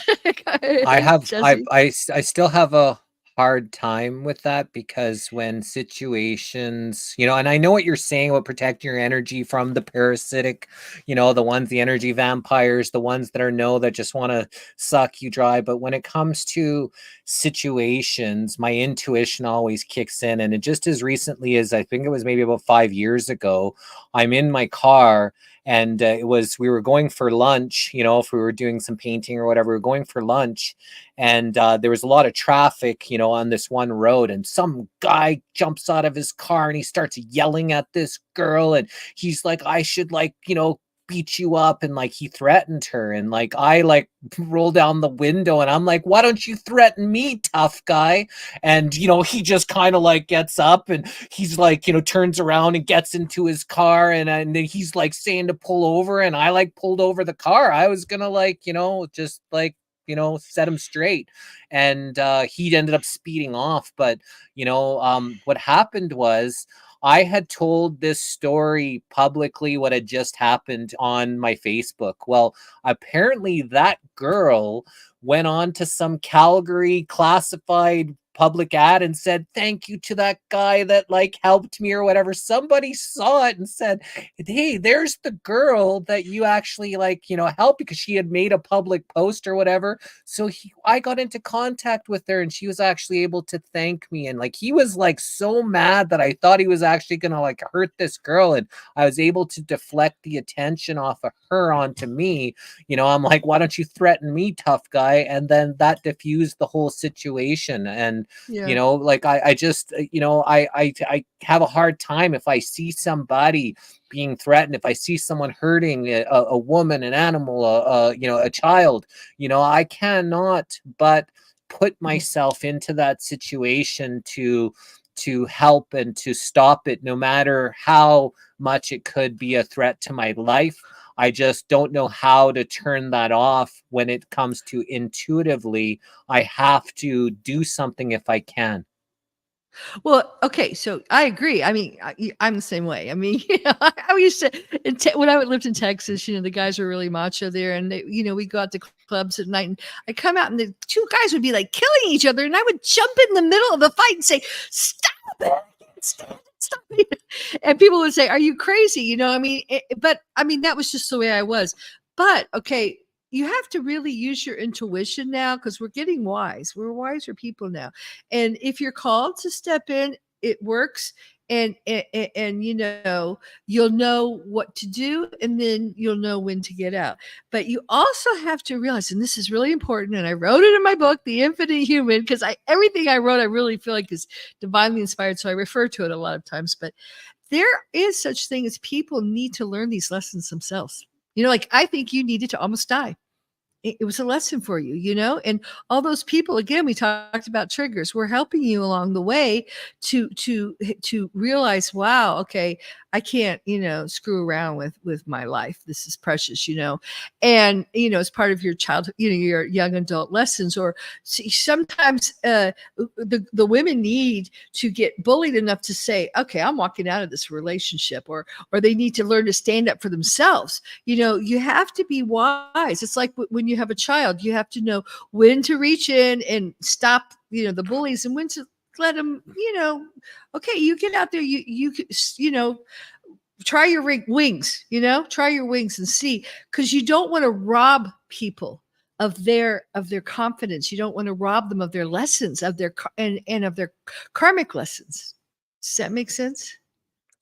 Speaker 3: I still have a hard time with that, because when situations, and I know what you're saying about protecting your energy from the parasitic, the energy vampires, the ones that just want to suck you dry. But when it comes to situations, my intuition always kicks in. And it just as recently as, I think it was maybe about 5 years ago, I'm in my car, and we were going for lunch, if we were doing some painting or whatever, we were going for lunch, and there was a lot of traffic, on this one road, and some guy jumps out of his car and he starts yelling at this girl, and he's like, I should beat you up, and he threatened her, and I roll down the window and I'm like, why don't you threaten me, tough guy? And he just kind of gets up, and he's turns around and gets into his car, and then he's saying to pull over, and I pulled over the car. I was gonna just set him straight, and he ended up speeding off. But what happened was, I had told this story publicly, what had just happened, on my Facebook. Well, apparently that girl went on to some Calgary classified public ad and said, thank you to that guy that helped me or whatever. Somebody saw it and said, hey, there's the girl that you actually helped, because she had made a public post or whatever. So I got into contact with her, and she was actually able to thank me. And he was so mad that I thought he was actually gonna hurt this girl, and I was able to deflect the attention off of her onto me. I'm like, why don't you threaten me, tough guy? And then that diffused the whole situation. And
Speaker 6: Yeah.
Speaker 3: I just, I have a hard time if I see somebody being threatened, if I see someone hurting a woman, an animal, a child, I cannot but put myself into that situation to help and to stop it, no matter how much it could be a threat to my life. I just don't know how to turn that off when it comes to intuitively. I have to do something if I can.
Speaker 6: Well, okay, so I agree. I mean, I'm the same way. I mean, I used to, when I lived in Texas, the guys were really macho there, and they, we go out to clubs at night, and I come out, and the two guys would be killing each other, and I would jump in the middle of the fight and say, "Stop it! Stop it!" And people would say, "Are you crazy?" But I mean, that was just the way I was. But okay, you have to really use your intuition now, because we're getting wise. We're wiser people now. And if you're called to step in, it works. and you know, you'll know what to do, and then you'll know when to get out. But you also have to realize, and this is really important, and I wrote it in my book, The Infinite Human, because everything I wrote, I really feel like is divinely inspired, so I refer to it a lot of times. But there is such thing as people need to learn these lessons themselves. You know, like I think you needed to almost die. It was a lesson for you, you know, and all those people, again, we talked about triggers. We're helping you along the way to realize, wow, okay, I can't, you know, screw around with my life. This is precious, you know, and, you know, as part of your childhood, you know, your young adult lessons, or sometimes the women need to get bullied enough to say, okay, I'm walking out of this relationship, or they need to learn to stand up for themselves. You know, you have to be wise. It's like when you have a child, you have to know when to reach in and stop, you know, the bullies, and when to let them, you know, okay, you get out there, you know, try your wings, you know, try your wings and see, because you don't want to rob people of their confidence. You don't want to rob them of their lessons, of their and of their karmic lessons. Does that make sense?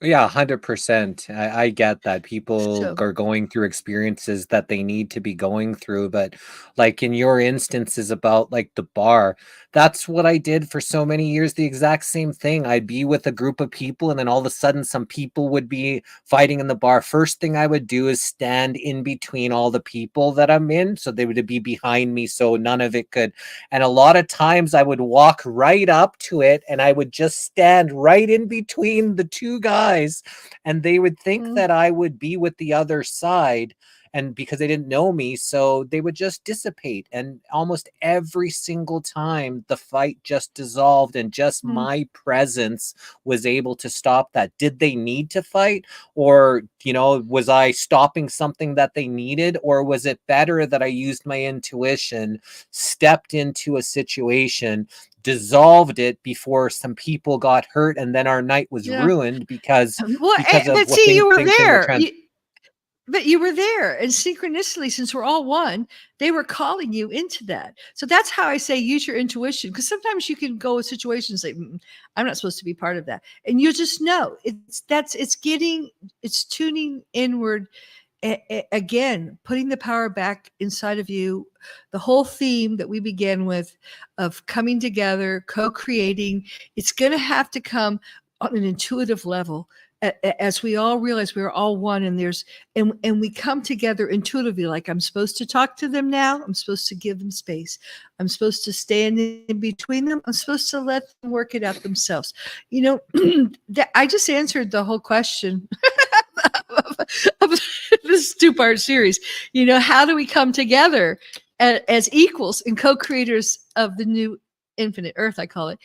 Speaker 3: Yeah, 100%. I get that people
Speaker 6: So
Speaker 3: are going through experiences that they need to be going through. But like in your instances about like the bar, that's what I did for so many years. The exact same thing. I'd be with a group of people, and then all of a sudden some people would be fighting in the bar. First thing I would do is stand in between all the people that I'm in, so they would be behind me so none of it could. And a lot of times I would walk right up to it, and I would just stand right in between the two guys, and they would think that I would be with the other side, and because they didn't know me, so they would just dissipate. And almost every single time the fight just dissolved, and just my presence was able to stop that. Did they need to fight? Or, you know, was I stopping something that they needed? Or was it better that I used my intuition, stepped into a situation, dissolved it before some people got hurt, and then our night was
Speaker 6: yeah.
Speaker 3: ruined because
Speaker 6: Well,
Speaker 3: of
Speaker 6: but
Speaker 3: what
Speaker 6: see, you were
Speaker 3: things in the
Speaker 6: there. But you were there, and synchronistically, since we're all one, they were calling you into that. So that's how I say use your intuition, because sometimes you can go in situations like, I'm not supposed to be part of that, and you just know it's tuning inward. Again, putting the power back inside of you. The whole theme that we began with of coming together, co-creating, it's going to have to come on an intuitive level, as we all realize we're all one, and we come together intuitively, like, I'm supposed to talk to them now, I'm supposed to give them space, I'm supposed to stand in between them, I'm supposed to let them work it out themselves. You know, I just answered the whole question of this 2-part series. You know, how do we come together as equals and co-creators of the new infinite earth, I call it,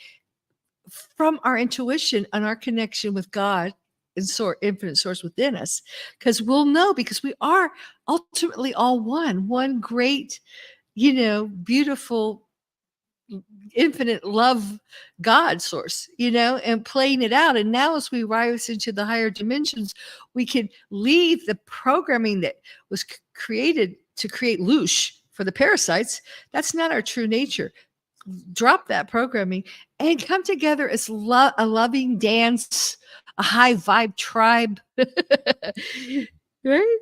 Speaker 6: from our intuition and our connection with God and infinite source within us? Because we'll know, because we are ultimately all one great, you know, beautiful, infinite love God source, you know, and playing it out. And now as we rise into the higher dimensions, we can leave the programming that was created to create loosh for the parasites. That's not our true nature. Drop that programming and come together as a loving dance, a high vibe tribe. Right?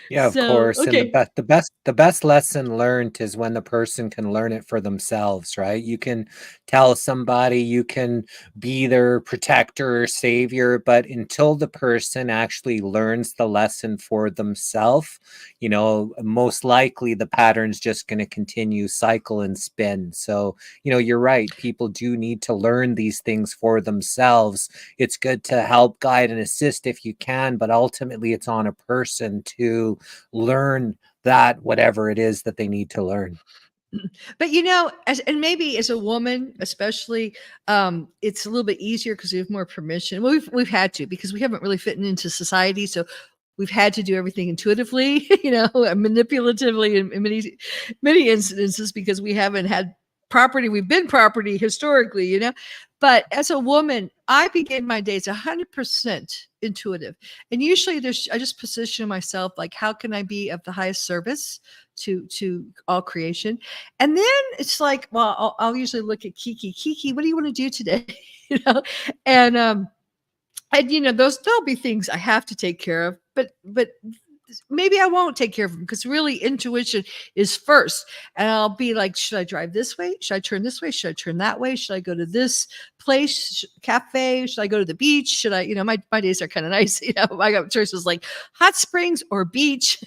Speaker 3: Yeah, of
Speaker 6: So,
Speaker 3: course. And
Speaker 6: okay.
Speaker 3: the best lesson learned is when the person can learn it for themselves, right? You can tell somebody, you can be their protector or savior, but until the person actually learns the lesson for themselves, you know, most likely the pattern's just going to continue, cycle and spin. So, you know, you're right. People do need to learn these things for themselves. It's good to help, guide, and assist if you can, but ultimately it's on a person to learn that whatever it is that they need to learn.
Speaker 6: But you know, and maybe as a woman, especially, it's a little bit easier because we have more permission. Well, we've had to, because we haven't really fitted into society, so we've had to do everything intuitively, you know, manipulatively in many incidences, because we haven't had property. We've been property historically, you know. But as a woman, I begin my days 100% intuitive, and usually I just position myself like, how can I be of the highest service to all creation? And then it's like, well, I'll usually look at Kiki. Kiki, what do you want to do today? You know, and And there'll be things I have to take care of, but maybe I won't take care of them, because really intuition is first. And I'll be like, should I drive this way? Should I turn this way? Should I turn that way? Should I go to this place, cafe? Should I go to the beach? Should I, my days are kind of nice. I got choices like hot springs or beach.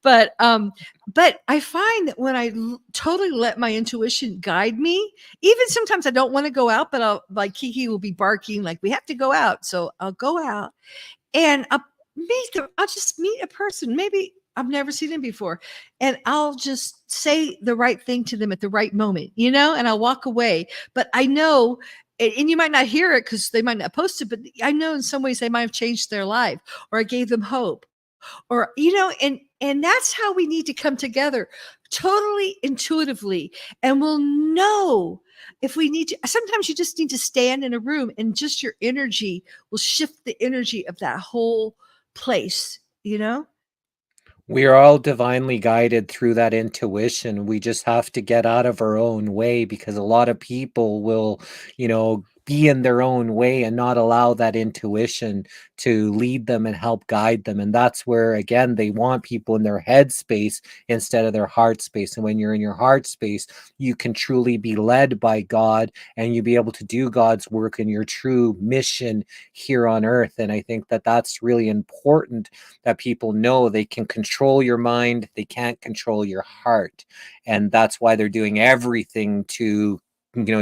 Speaker 6: but I find that when I totally let my intuition guide me, even sometimes I don't want to go out, but like Kiki will be barking, like, we have to go out. So I'll go out and I'll just meet a person. Maybe I've never seen them before. And I'll just say the right thing to them at the right moment, and I'll walk away. But I know, and you might not hear it because they might not post it, but I know in some ways they might have changed their life, or I gave them hope, or, and that's how we need to come together, totally intuitively. And we'll know if we need to. Sometimes you just need to stand in a room and just your energy will shift the energy of that whole place.
Speaker 3: We are all divinely guided through that intuition. We just have to get out of our own way, because a lot of people will, be in their own way and not allow that intuition to lead them and help guide them. And that's where, again, they want people in their head space instead of their heart space. And when you're in your heart space, you can truly be led by God, and you be able to do God's work in your true mission here on earth. And I think that that's really important, that people know they can control your mind, they can't control your heart. And that's why they're doing everything to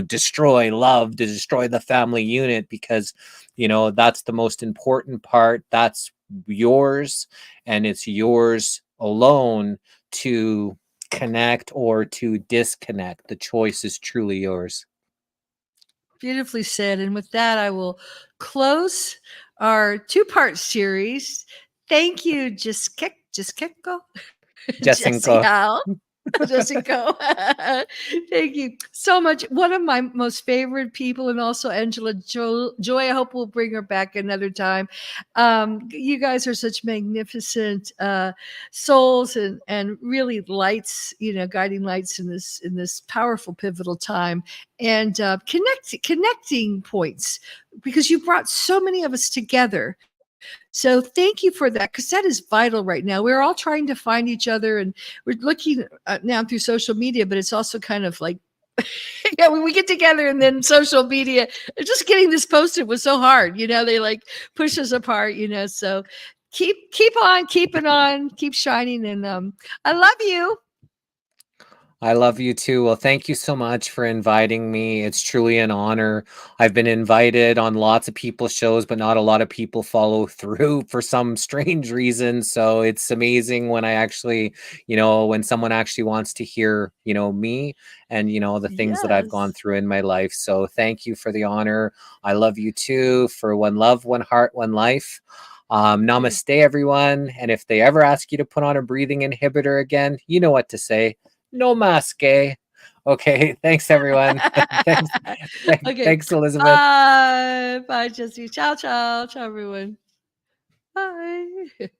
Speaker 3: destroy love, to destroy the family unit, because that's the most important part. That's yours, and it's yours alone to connect or to disconnect. The choice is truly yours.
Speaker 6: Beautifully said. And with that, I will close our 2-part series. Thank you, Jesse Hal. Jessica. Thank you so much. One of my most favorite people, and also Angeleen Joy. I hope we'll bring her back another time. You guys are such magnificent souls, and really lights, guiding lights in this powerful, pivotal time, and connecting points, because you brought so many of us together. So thank you for that, because that is vital right now. We're all trying to find each other, and we're looking now through social media, but it's also kind of like, when we get together and then social media, just getting this posted was so hard. They like push us apart, so keep on, keeping on, keep shining. And I love you.
Speaker 3: I love you too. Well, thank you so much for inviting me. It's truly an honor. I've been invited on lots of people's shows, but not a lot of people follow through for some strange reason. So it's amazing when I actually, when someone actually wants to hear, me and, the things that I've gone through in my life. So thank you for the honor. I love you too, for one love, one heart, one life. Namaste, everyone. And if they ever ask you to put on a breathing inhibitor again, you know what to say. No mask. Okay, thanks everyone. thanks,
Speaker 6: Okay.
Speaker 3: Thanks, Elizabeth.
Speaker 6: Bye, Jesse. Ciao, ciao, ciao, everyone. Bye.